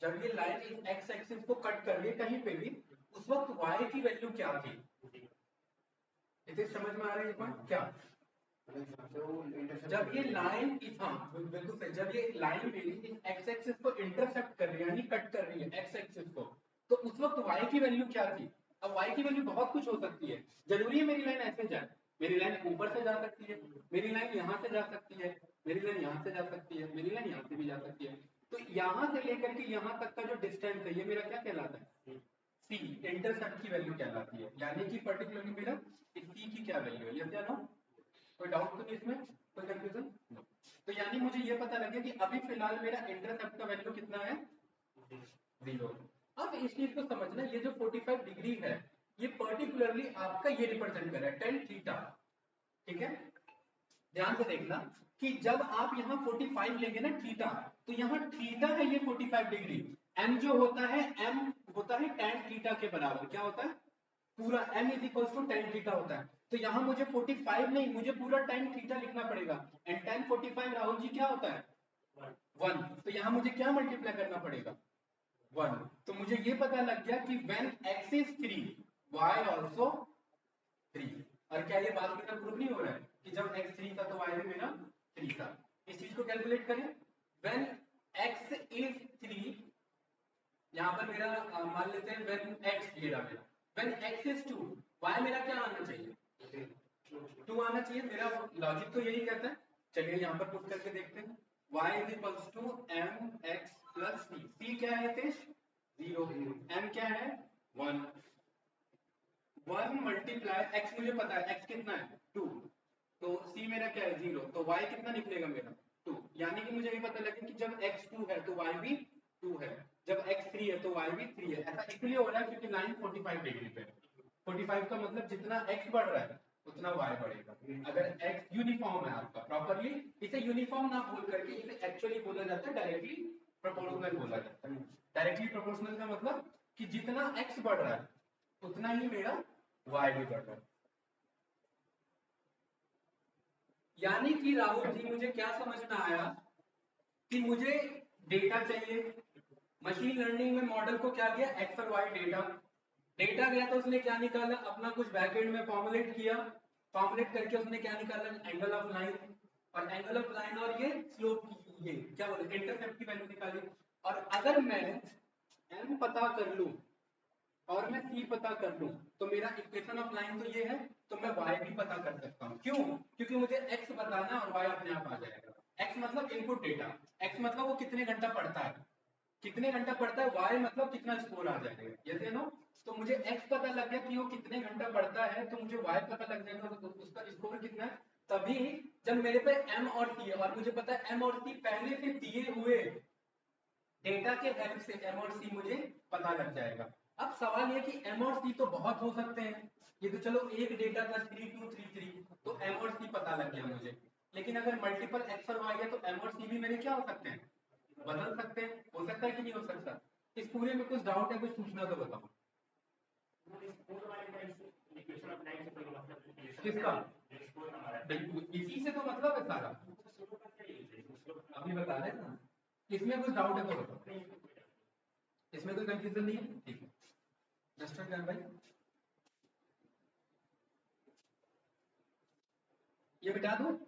जब ये लाइन इस x एक्सिस को कट कर रही है कहीं पे भी, उस वक्त y की वैल्यू क्या थी। इसे समझ में आ रही है क्या, जब ये लाइन इस, हाँ बिल्कुल सही, जब ये लाइन मेरी इस x एक्सिस को इंटरसेप्ट कर रही है यानी कट कर रही है x एक्सिस को, तो उस वक्त y की वैल्यू क्या थी। अब y की वैल्यू बहुत कुछ हो सकती है, जरूरी है मेरी लाइन ऐसे जाए, मेरी लाइन ऊपर से जा सकती है, मेरी लाइन यहाँ से जा सकती है, मेरी लाइन यहाँ से जा सकती है, मेरी लाइन यहाँ से भी जा सकती है। तो यहाँ से लेकर के यहाँ तक का जो डिस्टेंस है ये मेरा क्या कहलाता है c, इंटरसेप्ट की वैल्यू कहलाती है। यानी कि पर्टिकुलरली मेरा इस c की क्या वैल्यू है, ये क्या नो? कोई डाउट तो नहीं इसमें, कोई कंफ्यूजन? तो यानी मुझे ये पता लगे कि अभी फिलहाल मेरा इंटरसेप्ट का वैल्यू कितना है 0। अब इस चीज को समझना, ये जो 45 डिग्री है ये पर्टिकुलरली आपका ये रिप्रेजेंट कर रहा है tan थीटा, ठीक है। ध्यान से देखना कि जब आप यहाँ 45 लेंगे ना थीटा, तो यहाँ थीटा है ये 45 डिग्री, m जो होता है m होता है tan थीटा के बराबर। क्या होता है, पूरा m is equal to tan theta होता है। तो यहाँ मुझे 45 नहीं, मुझे पूरा tan थीटा लिखना पड़ेगा। एंड tan 45 राहुल जी क्या होता है 1, तो यहाँ मुझे क्या मल्टीप्लाई करना पड़ेगा 1। तो मुझे ये पता लग गया कि when x is 3 y also 3। और क्या ये बात मेरा प्रूफ नहीं हो रहा है कि जब x 3 था तो y भी मेरा 3 था। इस चीज को कैलकुलेट करें, when x is 3, यहाँ पर मेरा मान लेते हैं when x ये रहा मेरा, when x is 2 y मेरा क्या आना चाहिए 2 आना चाहिए। मेरा लॉजिक तो यही कहता है। चलिए यहाँ पर पुट करके देखते हैं, y is equals to mx plus c। c क्या है तेज 0, m क्या है 1, 1 मल्टीप्लाई x मुझे पता है x कितना है 2, तो c मेरा क्या है 0, तो y कितना निकलेगा मेरा 2। यानी कि मुझे ये पता लगे कि जब x 2 है तो y भी 2 है, जब x 3 है तो y भी 3 है। ऐसा इसलिए हो रहा है क्योंकि लाइन 45 डिग्री पे, 45 का मतलब जितना x बढ़ रहा है उतना y बढ़ेगा। अगर x यूनिफॉर्म है आपका प्रॉपरली, इसे यूनिफॉर्म ना बोल करके इसे एक्चुअली बोला जाता है डायरेक्टली प्रोपोर्शनल बोला जाता है। डायरेक्टली प्रोपोर्शनल का मतलब कि जितना x बढ़ रहा है उतना ही मेरा y भी बढ़ रहा है। यानी कि राहुल जी मुझे क्या समझ में आया कि मुझे डेटा चाहिए, मशीन लर्निंग में मॉडल को क्या किया, एक्स और वाई डेटा, डेटा गया तो उसने क्या निकाला, अपना कुछ बैकएंड में फॉर्मुलेट किया, फॉर्मुलेट करके उसने क्या निकाला, एंगल ऑफ लाइन, और एंगल ऑफ लाइन और ये स्लोप की, ये क्या बोलते हैं, इंटरसेप्ट की वैल्यू निकाली। और अगर मैं m पता कर लूं और मैं c पता कर लूं तो मेरा इक्वेशन ऑफ लाइन तो ये है, तो मैं y भी पता कर सकता हूं। क्यों? क्योंकि मुझे x बताना और y अपने आप आ जाएगा। x मतलब इनपुट डेटा, x मतलब वो कितने घंटा पढ़ता है, कितने घंटा पढ़ता है, y मतलब कितना स्कोर आ जाएगा, ये नो। तो मुझे x पता लग गया कि वो कितने घंटा पढ़ता है, तो मुझे y पता लग जाएगा उसका स्कोर कितना है। तभी जब मेरे पे m और c है और मुझे पता है m और c पहले से दिए हुए डेटा के हेल्प से m और c मुझे पता लग जाएगा। अब सवाल ये कि m और c तो बहुत हो सकते हैं, ये तो चलो एक डेटा था 3233, तो m और c पता लग गया मुझे। लेकिन अगर मल्टीपल x और y है तो m और c भी मेरे क्या हो सकते हैं, बदल सकते हैं। हो सकता है कि नहीं हो सकता? इस पूरे में कुछ डाउट है, कुछ पूछना तो बताओ। किसका? इसी से तो मतलब है सारा, अभी बता रहे ना। इसमें कुछ डाउट है तो बताओ, इसमें कोई कंफ्यूजन नहीं है? ठीक है, जस्ट भाई ये बिठा दो।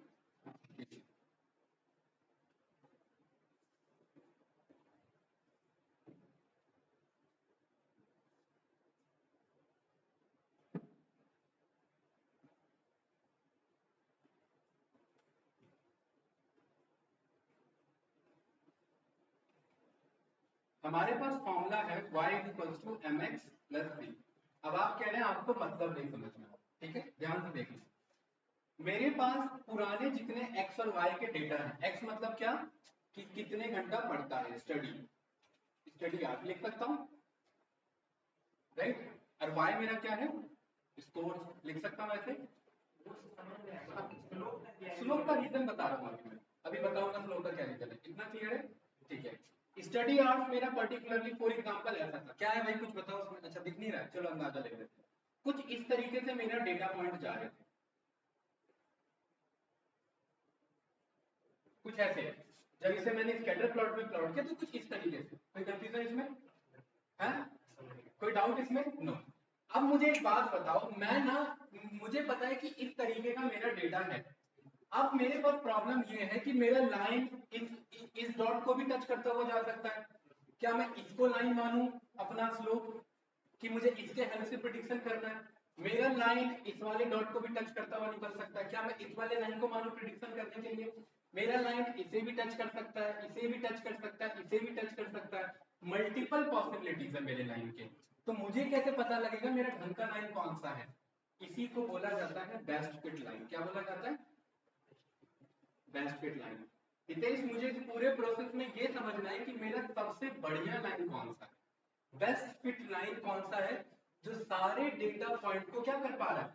हमारे पास फॉर्मूला है y = mx + b। अब आप कह रहे हैं आपको मतलब नहीं समझ में, ठीक है, ध्यान से देखिए। मेरे पास पुराने जितने x और y के डेटा हैं, x मतलब क्या कि कितने घंटा पढ़ता है, स्टडी, स्टडी आप लिख सकता हूं, राइट। और y मेरा क्या है, स्कोर लिख सकता हूं ऐसे। स्लोप का रीजन बता रहा हूं मैं, अभी बताऊंगा स्लोप का क्या रीजन है, इतना क्लियर है? ठीक है। स्टडी आवर्स मेरा पर्टिकुलरली फॉर एग्जांपल ऐसा था, क्या है भाई कुछ बताओ उसमें, अच्छा दिख नहीं रहा है, चलो अंदाजा ले लेते हैं। कुछ इस तरीके से मेरा डेटा पॉइंट जा रहे थे, कुछ ऐसे, जब इसे मैंने स्कैटर प्लॉट में प्लॉट किया तो कुछ इस तरीके से। कोई कंफ्यूजन इसमें है? कोई डाउट इसमें? नो। अब मुझे एक बात बताओ, मैं ना, मुझे पता है कि इस तरीके का मेरा डेटा है। अब मेरे पास प्रॉब्लम ये है कि मेरा लाइन इस डॉट को भी टच करता हुआ जा सकता है। क्या मैं इसको लाइन मानूं अपना स्लोप, कि मुझे इसके हेल्प से प्रिडिक्शन करना है? मेरा लाइन इस वाले डॉट को भी टच करता हुआ निकल सकता है, क्या मैं इस वाले लाइन को मानूं प्रिडिक्शन करने के लिए? मेरा लाइन इसे भी टच कर सकता है, इसे भी टच कर सकता है, इसे भी टच कर सकता है, मल्टीपल पॉसिबिलिटीज है मेरे लाइन के। तो मुझे कैसे पता लगेगा मेरा ढंग का लाइन कौन सा है? इसी को बोला जाता है बेस्ट फिट लाइन। क्या बोला जाता है? Best fit line. हितेश मुझे इस पूरे प्रोसेस में ये समझना है कि मेरा सबसे बढ़िया लाइन कौन सा है, बेस्ट फिट लाइन कौन सा है, जो सारे डेटा पॉइंट को क्या कर पा रहा है,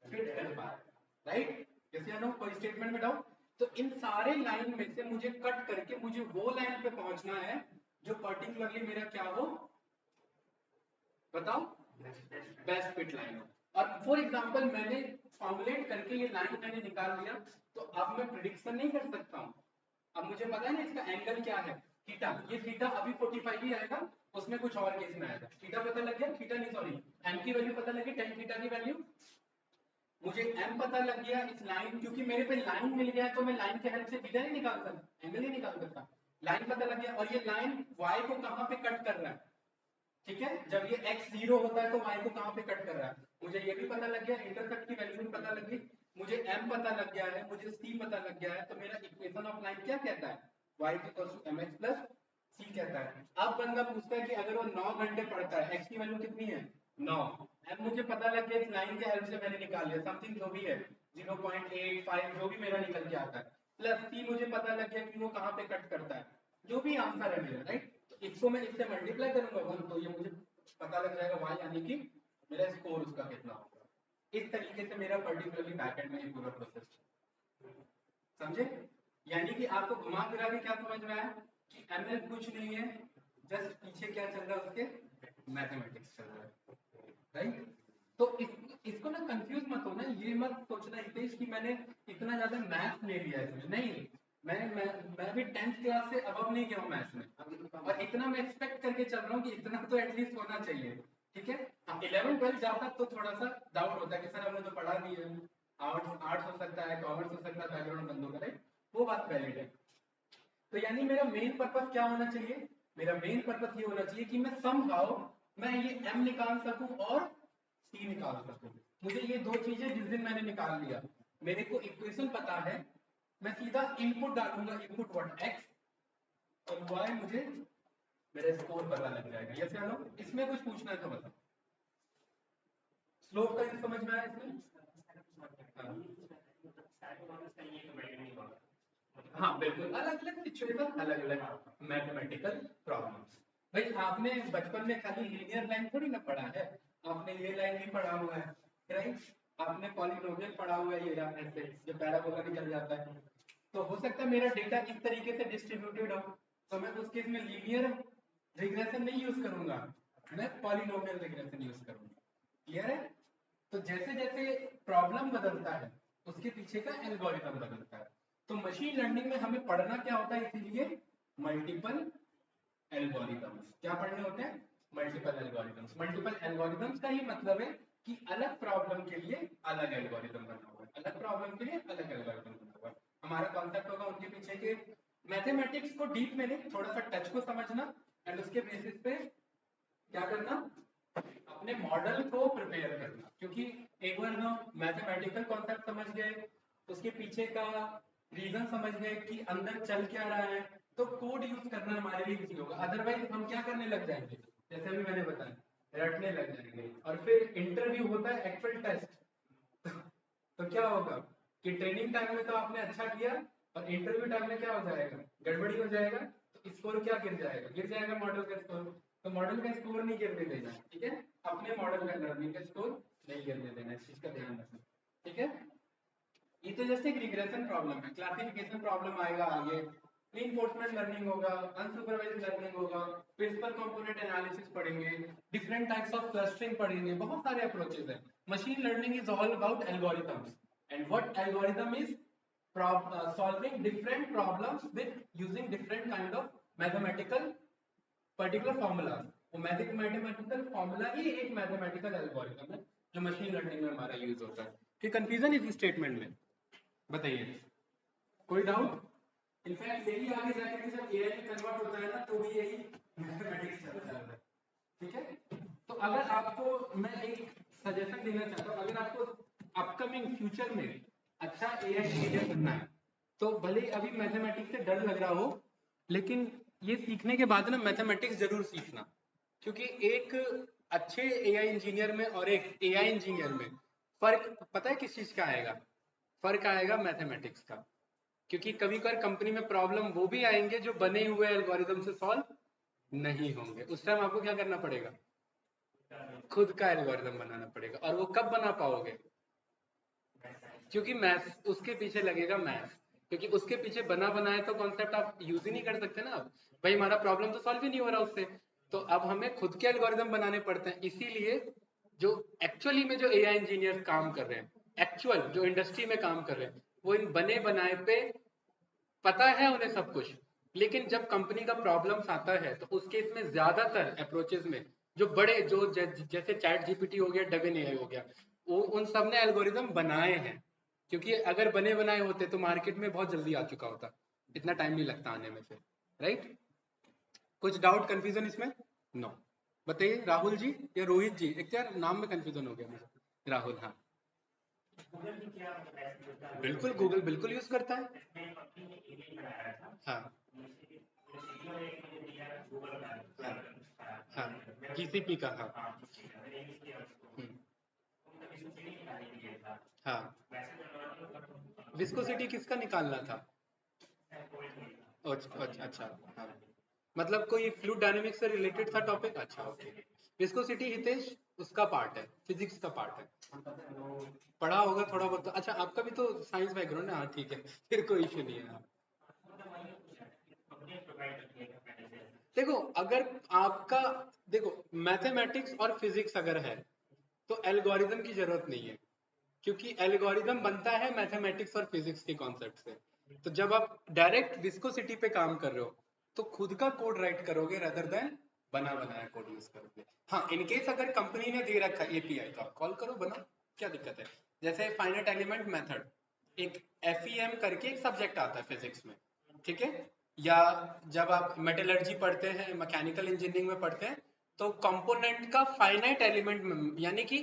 फिट कर पा रहा है, राइट? जैसे या नो, कोई स्टेटमेंट में डाउट? तो इन सारे लाइन में से मुझे कट करके मुझे वो लाइन पे पहुंचना है जो पर्टिकुलरली मेरा क्या हो, बताओ, बेस्ट फिट लाइन हो। और फॉर एग्जांपल मैंने फॉर्मुलेट करके ये लाइन मैंने निकाल लिया, तो अब मैं प्रिडिक्शन नहीं कर सकता हूं। अब मुझे पता है ना इसका एंगल क्या है, थीटा, ये थीटा अभी 45 ही आएगा, उसमें कुछ और केस में आएगा। थीटा पता लग गया, थीटा नहीं सॉरी, एम की वैल्यू पता लगी, tan थीटा की वैल्यू, मुझे एम पता लग गया इस लाइन, क्योंकि मेरे पे लाइन मिल गया तो मैं लाइन के हेल्प से थीटा नहीं निकाल सकता, एंगल नहीं निकाल सकता। लाइन पता लग गया, और ये लाइन y को कहां पे कट कर रहा है, ठीक है, जब ये x 0 होता है तो y को कहां पे कट कर रहा है, मुझे ये भी पता लग गया, इंटरसेप्ट की वैल्यू भी पता लग गई, मुझे m पता लग गया है, मुझे c पता लग गया है, तो मेरा इक्वेशन ऑफ लाइन क्या कहता है, y mx plus c कहता है। अब बंदा पूछता है कि अगर वो 9 घंटे पढ़ता है, x की वैल्यू कितनी है, 9, m मुझे पता लग गया, इस लाइन के हेल्प से मैंने निकाल लिया, समथिंग जो भी है 0.85 जो भी मेरा निकल के आता है, प्लस c मुझे पता लग गया कि वो कहां पे कट करता है, जो भी आंसर है मेरा, राइट। तो इसको मैं इससे मल्टीप्लाई करूंगा 1, तो ये मुझे पता लग जाएगा y, यानी कि मेरा स्कोर उसका कितना होगा। इस तरीके से मेरा पर्टिकुलरली बैकएंड में ये पूरा प्रोसेस, समझे? यानी कि आपको घुमा फिरा के क्या समझ में आया कि एमएल कुछ नहीं है, जस्ट पीछे क्या चल रहा है उसके, मैथमेटिक्स चल रहा है, राइट। तो इसको ना कंफ्यूज मत होना, ये मत सोचना हितेश कि मैंने इतना ज्यादा मैथ्स ले लिया इसमें, नहीं। मैं भी 10th क्लास से अब नहीं गया हूँ मैथ्स में, और इतना मैं एक्सपेक्ट करके चल रहा हूँ कि इतना तो एटलीस्ट होना चाहिए, ठीक है। 11-12 जाता तो थोड़ा सा डाउट होता है कि सर हमने तो पढ़ा दिया, आर्ट्स हो सकता है, कॉमर्स हो सकता है, बैकग्राउंड बंद होगा, राइट, वो बात वैलिड है। तो यानी मेरा मेन पर्पस क्या होना चाहिए, मेरा मेन पर्पस ये होना चाहिए कि मैं समहाउ मैं ये m निकाल सकूं और c निकाल सकूं। मुझे ये दो चीजें जिस दिन मैंने निकाल लिया, मेरे को इक्वेशन पता है, मैं सीधा इनपुट डालूंगा, इनपुट व्हाट x और y, मुझे मेरा स्कोर पता लग जाएगा। यस या नो? इसमें कुछ पूछना है तो बताओ। स्लोप का समझ में आया इसमें? हाँ बिल्कुल, अलग अलग सिचुएशन, अलग अलग मैथमेटिकल प्रॉब्लम्स। भाई आपने बचपन में खाली लीनियर लाइन थोड़ी ना पढ़ा है, आपने ये लाइन भी पढ़ा हुआ है, राइट। आपने पॉलिनोमियल पढ़ा हुआ है, ये ऐसे जो पैराबोला निकल जाता है। तो हो सकता है मेरा डेटा इस तरीके से डिस्ट्रीब्यूटेड हो, तो मैं उस केस में लीनियर रिग्रेशन नहीं यूज करूंगा, मैं पॉलिनोमियल रिग्रेशन यूज करूंगा। क्लियर है? तो जैसे जैसे प्रॉब्लम बदलता है उसके पीछे का एल्गोरिथम बदलता है। तो मशीन लर्निंग में हमें पढ़ना क्या होता है, इसीलिए मल्टीपल एल्गोरिथम्स। क्या पढ़ने होते हैं? Multiple algorithms. मल्टीपल एल्गोरिथम्स का ही मतलब है कि अलग प्रॉब्लम के लिए अलग एल्गोरिथम बना हुआ है, अलग प्रॉब्लम के लिए अलग एल्गोरिथम बना हुआ है। हमारा कॉन्सेप्ट होगा उनके पीछे के मैथमेटिक्स को डीप में नहीं, थोड़ा सा टच को समझना, एंड उसके बेसिस पे क्या करना, अपने मॉडल को प्रिपेयर करना। क्योंकि एक बार हम मैथमेटिकल कॉन्सेप्ट समझ गए, उसके पीछे का रीजन समझ गए कि अंदर चल क्या रहा है, तो कोड यूज करना हमारे लिए इजी होगा। अदरवाइज हम क्या करने लग जाएंगे, जैसे अभी मैंने बताया, रटने लग जाएंगे, और फिर इंटरव्यू होता है एक्चुअल टेस्ट। तो क्या होगा कि ट्रेनिंग टाइम में तो आपने अच्छा किया, और इंटरव्यू टाइम में क्या हो जाएगा, गड़बड़ी हो जाएगा, तो स्कोर क्या गिर जाएगा मॉडल का स्कोर। तो मॉडल का स्कोर नहीं गिरने देना, ठीक है, अपने मॉडल का लर्निंग का स्कोर नहीं गिरने देना, इस चीज का ध्यान रखना, ठीक है। ये तो जैसे एक रिग्रेशन प्रॉब्लम है, क्लासिफिकेशन प्रॉब्लम आएगा आगे, रीइंफोर्समेंट लर्निंग होगा, अनसुपरवाइज्ड लर्निंग होगा, प्रिंसिपल कंपोनेंट एनालिसिस पढ़ेंगे, डिफरेंट टाइप्स ऑफ क्लस्टरिंग पढ़ेंगे, बहुत सारे अप्रोचेस हैं। Machine learning is all about algorithms, and what algorithm is solving different problems with using different kind of mathematical particular formulas। वो mathematical formula ही एक mathematical algorithm है जो machine learning में हमारा यूज होता है। फिर कंफ्यूजन इस स्टेटमेंट में बताइए, कोई डाउट? इनफैक्ट यही आगे जाकर के जब एआई में कन्वर्ट होता है ना, तो भी यही मैथमेटिक्स चलता है, ठीक है। तो अगर आपको मैं एक सजेशन देना चाहता हूँ, अगर आपको अपकमिंग फ्यूचर में अच्छा एआई इंजीनियर बनना है, तो भले ही अभी मैथमेटिक्स से डर लग रहा हो, लेकिन ये सीखने के बाद ना मैथमेटिक्स जरूर सीखना। क्योंकि एक अच्छे एआई इंजीनियर में और एक एआई इंजीनियर में फर्क पता है किस चीज का आएगा? फर्क आएगा मैथमेटिक्स का। क्योंकि कभी कभार कंपनी में प्रॉब्लम वो भी आएंगे जो बने हुए एल्गोरिथम से सॉल्व नहीं होंगे, उस टाइम आपको क्या करना पड़ेगा? खुद का एल्गोरिथम बनाना पड़ेगा। और वो कब बना पाओगे? क्योंकि मैथ उसके पीछे लगेगा मैथ, क्योंकि उसके पीछे बना बनाया तो कॉन्सेप्ट आप यूज ही नहीं कर सकते ना। अब भाई हमारा प्रॉब्लम तो सॉल्व ही नहीं हो रहा उससे, तो अब हमें खुद के एल्गोरिथम बनाने पड़ते हैं। इसीलिए जो एक्चुअली में जो एआई इंजीनियर काम कर रहे हैं, एक्चुअल जो इंडस्ट्री में काम कर रहे हैं, वो इन बने बनाए पे पता है उन्हें सब कुछ, लेकिन जब कंपनी का प्रॉब्लम्स आता है तो उस केस में ज्यादातर अप्रोचेस में जो बड़े जो जैसे चैट जीपीटी हो गया, डगन एआई हो गया, वो उन सब ने एल्गोरिदम बनाए हैं। क्योंकि अगर बने बनाए होते तो मार्केट में बहुत जल्दी आ चुका होता, इतना टाइम नहीं लगता आने में फिर, राइट। कुछ डाउट कंफ्यूजन इसमें? नो। बताइए राहुल जी या रोहित जी, एक यार नाम में कंफ्यूजन हो गया मुझे। राहुल, हाँ। बिल्कुल, गूगल बिल्कुल यूज करता है। हाँ हाँ, जीसीपी का, हाँ। हम्म, हाँ। विस्कोसिटी किसका निकालना था? अच्छा अच्छा अच्छा, हाँ। मतलब कोई फ्लूइड डायनेमिक्स से रिलेटेड था टॉपिक? अच्छा, ओके। विस्कोसिटी हितेश उसका पार्ट है, फिजिक्स का पार्ट है, पढ़ा होगा थोड़ा बहुत तो। अच्छा, आपका भी तो साइंस बैकग्राउंड है, हाँ ठीक है, फिर कोई इशू नहीं है। देखो अगर आपका, देखो मैथमेटिक्स और फिजिक्स अगर है तो एल्गोरिदम की जरूरत नहीं है, क्योंकि एल्गोरिदम बनता है मैथमेटिक्स और फिजिक्स के कॉन्सेप्ट से। तो जब आप डायरेक्ट विस्कोसिटी पे काम कर रहे हो तो खुद का कोड राइट करोगे rather देन बना बनाया कोड यूज करोगे। हाँ, इनकेस अगर कंपनी ने दे रखा है एपीआई तो आप कॉल करो, बनाओ, क्या दिक्कत है। जैसे फाइनाइट एलिमेंट मेथड, एक एफईएम करके एक सब्जेक्ट आता है फिजिक्स में, ठीक है, या जब आप मेटलर्जी पढ़ते हैं, मैकेनिकल इंजीनियरिंग में पढ़ते हैं, तो कंपोनेंट का फाइनाइट एलिमेंट, यानी कि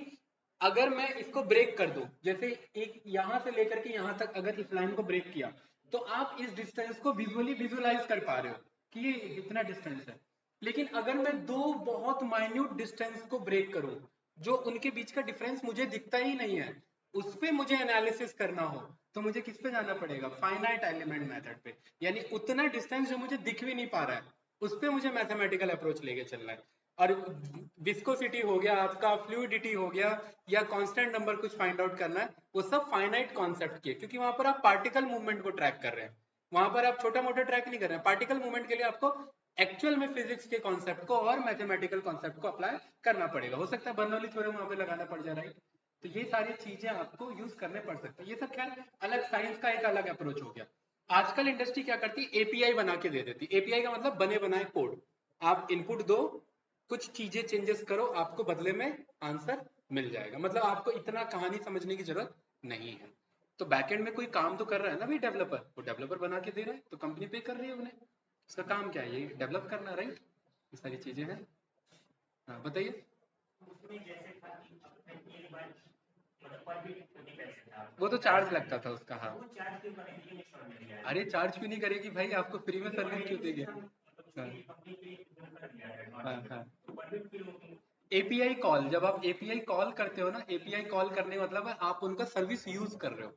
अगर मैं इसको ब्रेक कर दूं, जैसे एक यहां से लेकर के यहां तक अगर इस लाइन को ब्रेक किया, तो आप इस डिस्टेंस को विजुअली विजुअलाइज कर पा रहे हो कि ये इतना डिस्टेंस है। लेकिन अगर मैं दो बहुत माइन्यूट डिस्टेंस को ब्रेक करूं, जो उनके बीच का डिफरेंस मुझे दिखता ही नहीं है, उस पे मुझे एनालिसिस करना हो, तो मुझे किस पे जाना पड़ेगा, फाइनाइट एलिमेंट मेथड पे। यानी उतना डिस्टेंस जो मुझे दिख भी नहीं पा रहा है, उस पे मुझे मैथमेटिकल अप्रोच लेके चलना है। और विस्कोसिटी हो गया आपका, फ्लूइडिटी हो गया, या कांस्टेंट नंबर कुछ फाइंड आउट करना है, वो सब फाइनाइट कॉन्सेप्ट के, क्योंकि वहां पर आप पार्टिकल मूवमेंट को ट्रैक कर रहे हैं, वहां पर आप छोटा मोटा ट्रैक नहीं कर रहे हैं। पार्टिकल मूवमेंट के लिए आपको एक्चुअल में फिजिक्स के कॉन्सेप्ट को और मैथमेटिकल कॉन्सेप्ट को अप्लाई करना पड़ेगा। हो सकता है बर्नौली थ्योरम वहां पे लगाना पड़ जाए, राइट। तो ये सारी चीजें आपको यूज करने पड़ सकते हैं। ये सब खैर अलग साइंस का एक अलग अप्रोच हो गया। आजकल इंडस्ट्री क्या करती है, एपीआई बना के दे देती। एपीआई का मतलब बने बनाए कोड, आप इनपुट दो, कुछ चीजें चेंजेस करो, आपको बदले में आंसर मिल जाएगा। मतलब आपको इतना कहानी समझने की जरूरत नहीं है। तो बैकएंड में कोई काम तो कर रहा है ना भाई डेवलपर, वो डेवलपर बना के दे रहा है, तो कंपनी पे कर रही है उन्हें, उसका काम क्या है, ये डेवलप करना, राइट। ये सारी चीजें हैं। हाँ बताइए। वो तो चार्ज लगता था उसका, हाँ। अरे चार्ज क्यों नहीं करेगी भाई, आपको फ्री में सर्विस क्यों देगी। हाँ हाँ हाँ। एपीआई कॉल, जब आप एपीआई कॉल करते हो ना, एपीआई कॉल करने का मतलब है आप उनका सर्विस यूज कर रहे हो।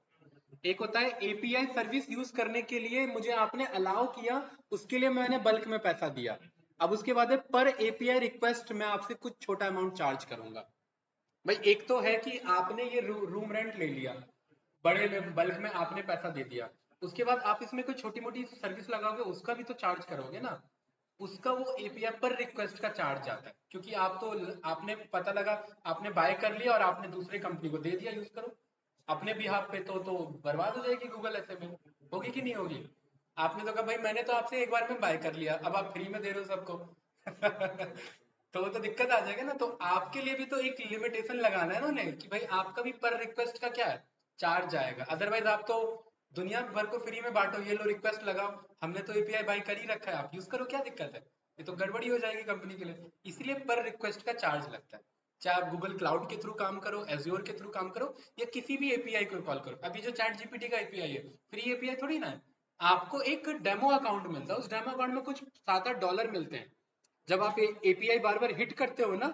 एक होता है एपीआई सर्विस यूज करने के लिए मुझे आपने अलाउ किया, उसके लिए मैंने बल्क में पैसा दिया। अब उसके बाद है पर एपीआई रिक्वेस्ट मैं आपसे कुछ छोटा अमाउंट चार्ज करूंगा। भाई एक तो है कि आपने ये रूम रेंट ले लिया, बड़े में बल्क में आपने पैसा दे दिया, उसके बाद आप इसमें कोई छोटी मोटी सर्विस लगाओगे, उसका भी तो चार्ज करोगे ना। उसका वो एपीआई पर रिक्वेस्ट का चार्ज आता है, क्योंकि आप तो, आपने पता लगा, आपने बाय कर लिया और आपने दूसरे कंपनी को दे दिया यूज करो अपने बिहाफ पे, तो बर्बाद हो जाएगी गूगल ऐसे में, होगी कि नहीं होगी। आपने तो कहा भाई मैंने तो आपसे एक बार में बाय कर लिया, अब आप फ्री में दे रहे हो सबको। तो वो तो दिक्कत आ जाएगा ना। तो आपके लिए भी तो एक लिमिटेशन लगाना है ना उन्हें, कि भाई आपका भी पर रिक्वेस्ट का क्या है, चार्ज आएगा। अदरवाइज आप तो दुनिया भर को फ्री में बांटो, ये लो रिक्वेस्ट लगाओ, हमने तो एपीआई बाई कर ही रखा है, आप यूज करो, क्या दिक्कत है। ये तो गड़बड़ी हो जाएगी कंपनी के लिए, इसलिए पर रिक्वेस्ट का चार्ज लगता है। चाहे आप गूगल क्लाउड के थ्रू काम करो, एज्योर के थ्रू काम करो, या किसी भी एपीआई को कॉल करो। अभी जो चैट जीपीटी का एपीआई है, फ्री एपीआई थोड़ी ना है। आपको एक डेमो अकाउंट मिलता है, उस डेमो अकाउंट में कुछ $7-8 मिलते हैं। जब आप एपीआई बार बार हिट करते हो ना,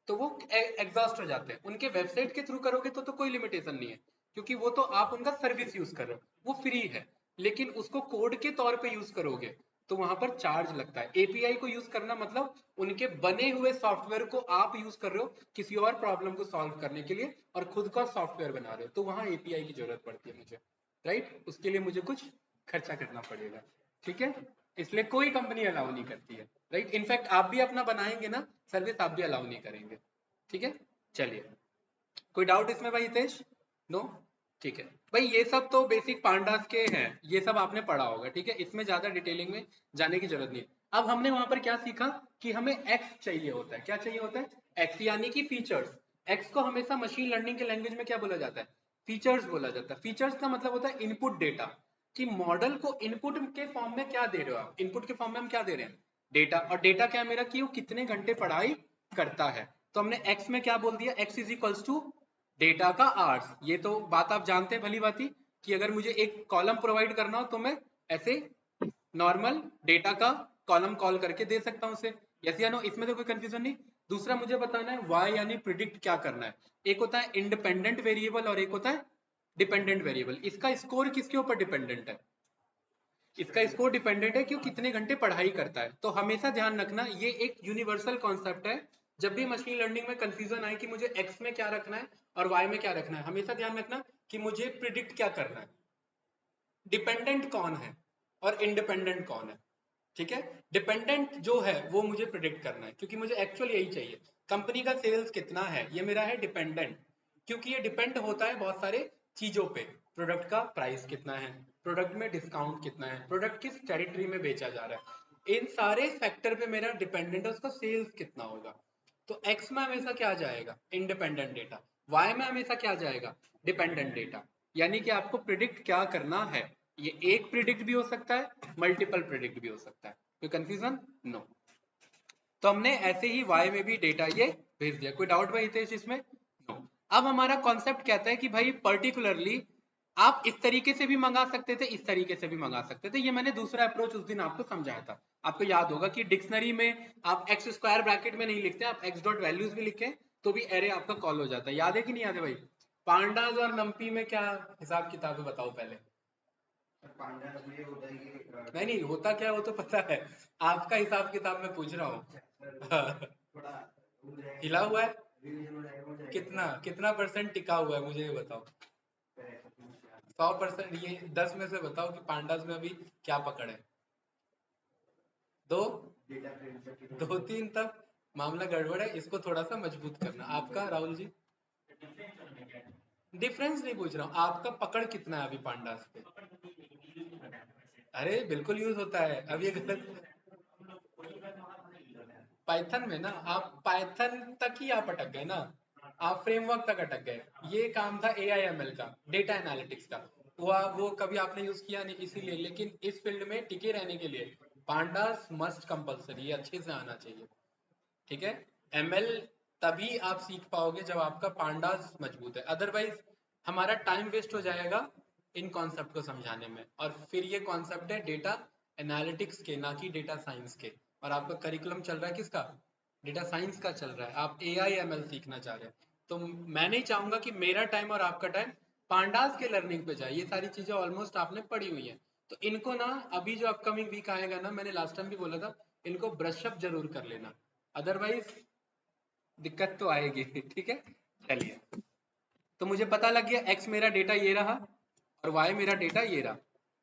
तो वो एग्जॉस्ट हो जाते हैं। उनके वेबसाइट के थ्रू करोगे तो कोई लिमिटेशन नहीं है, क्योंकि वो तो आप उनका सर्विस यूज कर रहे हो, वो फ्री है। लेकिन उसको कोड के तौर पे यूज करोगे तो वहां पर चार्ज लगता है। एपीआई को यूज करना मतलब उनके बने हुए सॉफ्टवेयर को आप यूज कर रहे हो किसी और प्रॉब्लम को सॉल्व करने के लिए, और खुद का सॉफ्टवेयर बना रहे हो, तो वहां एपीआई की जरूरत पड़ती है मुझे, राइट। उसके लिए मुझे कुछ खर्चा करना पड़ेगा, ठीक है। इसलिए कोई कंपनी अलाउ नहीं करती है, राइट। इनफैक्ट आप भी अपना बनाएंगे ना सर्विस, आप भी अलाउ नहीं करेंगे, ठीक है। चलिए, कोई डाउट इसमें भाई हितेश, नो, ठीक है। भाई ये सब तो बेसिक पांडास के हैं, ये सब आपने पढ़ा होगा, ठीक है, इसमें ज्यादा डिटेलिंग में जाने की जरूरत नहीं है। अब हमने वहां पर क्या सीखा कि हमें एक्स चाहिए होता है, क्या चाहिए होता है, एक्स, यानी कि फीचर्स। एक्स को हमेशा मशीन लर्निंग के लैंग्वेज में क्या बोला जाता है, फीचर्स बोला जाता है। फीचर्स का मतलब होता है इनपुट डेटा, कि मॉडल को इनपुट के फॉर्म में क्या दे रहे हो आप, इनपुट के फॉर्म में हम क्या दे रहे हैं, डेटा। और डेटा क्या है मेरा, कि वो कितने घंटे पढ़ाई करता है। तो हमने एक्स में क्या बोल दिया, X is equals to data का आर्स। ये तो बात आप जानते हैं भली बाती, कि अगर मुझे एक कॉलम प्रोवाइड करना हो तो मैं ऐसे नॉर्मल डेटा का कॉलम कॉल करके दे सकता हूं उसे, यस या नो, इसमें तो कोई कंफ्यूजन नहीं। दूसरा मुझे बताना है वाई, यानी प्रिडिक्ट क्या करना है। एक होता है इंडिपेंडेंट वेरिएबल और एक होता है डिपेंडेंट वेरिएबल। इसका स्कोर किसके ऊपर डिपेंडेंट है, इसका स्कोर डिपेंडेंट है कि वो कितने घंटे पढ़ाई करता है। तो हमेशा ध्यान रखना, ये एक यूनिवर्सल कॉन्सेप्ट है। जब भी मशीन लर्निंग में कंफ्यूजन आए कि मुझे एक्स में क्या रखना है और वाई में क्या रखना है, हमेशा ध्यान रखना कि मुझे प्रिडिक्ट क्या करना है, डिपेंडेंट कौन है और इंडिपेंडेंट कौन है। ठीक है। डिपेंडेंट जो है वो मुझे प्रिडिक्ट करना है, क्योंकि मुझे एक्चुअल यही चाहिए। कंपनी का सेल्स कितना है, ये मेरा है डिपेंडेंट, क्योंकि ये डिपेंड होता है बहुत सारे चीजों पे। प्रोडक्ट का प्राइस कितना है, प्रोडक्ट में डिस्काउंट कितना है, प्रोडक्ट किस टेरिटरी में बेचा जा रहा है, इन सारे फैक्टर पे मेरा डिपेंडेंट है उसका सेल्स कितना होगा। तो एक्स में हमेशा क्या जाएगा, इंडिपेंडेंट डेटा। वाई में हमेशा क्या जाएगा, डिपेंडेंट डेटा। यानी कि आपको प्रिडिक्ट क्या करना है, ये एक प्रिडिक्ट भी हो सकता है, मल्टीपल प्रिडिक्ट भी हो सकता है। कोई कंफ्यूजन? नो। तो हमने ऐसे ही y में भी डेटा ये भेज दिया। कोई डाउट भाई हितेश इसमें? नो। अब हमारा कॉन्सेप्ट कहता है कि भाई पर्टिकुलरली आप इस तरीके से भी मंगा सकते थे, इस तरीके से भी मंगा सकते थे। ये मैंने दूसरा अप्रोच उस दिन आपको समझाया था। आपको याद होगा कि डिक्शनरी में आप एक्स स्क्वायर ब्रैकेट में नहीं लिखते, आप एक्स डॉट वैल्यूज भी लिखे तो भी एरे आपका कॉल हो जाता है। याद है कि नहीं याद है भाई? पांडाज और नंपी में क्या हिसाब किताब है बताओ पहले। नहीं नहीं, होता क्या है वो तो पता है, आपका हिसाब किताब मैं पूछ रहा हूँ। हिला हुआ है कितना, कितना परसेंट टिका हुआ है मुझे ये बताओ। 100%। ये 10 में से बताओ कि पांडास में अभी क्या पकड़ है। दो, दो तीन तक मामला गड़बड़ है, इसको थोड़ा सा मजबूत करना। आपका राहुल जी? डिफरेंस नहीं पूछ रहा हूँ, आपका पकड़ कितना है अभी पांडास पे? अरे बिल्कुल यूज होता है, अब ये गलत। पाइथन में ना, आप पाइथन तक ही आप अटक गए ना, आप फ्रेमवर्क तक अटक गए। ये काम था AIML का, डेटा एनालिटिक्स का, वो कभी आपने यूज किया नहीं इसीलिए। लेकिन इस फील्ड में टिके रहने के लिए पांडास मस्ट कंपलसरी, ये अच्छे से आना चाहिए। ठीक है। ML तभी आप सीख पाओगे जब आपका पांडास मजबूत है, अदरवाइज हमारा टाइम वेस्ट हो जाएगा इन कॉन्सेप्ट को समझाने में। और फिर ये कॉन्सेप्ट है डेटा एनालिटिक्स के, ना कि डेटा साइंस के। और आपका करिकुलम चल रहा है किसका, डेटा साइंस का चल रहा है। आप AIML सीखना चाह रहे हैं, तो मैं नहीं चाहूंगा कि मेरा टाइम और आपका टाइम पांडास के लर्निंग पे जाए। ये सारी चीजें ऑलमोस्ट आपने पढ़ी हुई है, तो इनको ना अभी जो अपकमिंग वीक आएगा ना, मैंने लास्ट टाइम भी बोला था, इनको ब्रश अप जरूर कर लेना, अदरवाइज दिक्कत तो आएगी। ठीक है। चलिए, तो मुझे पता लग गया एक्स मेरा डेटा ये रहा और वाई मेरा डेटा ये रहा।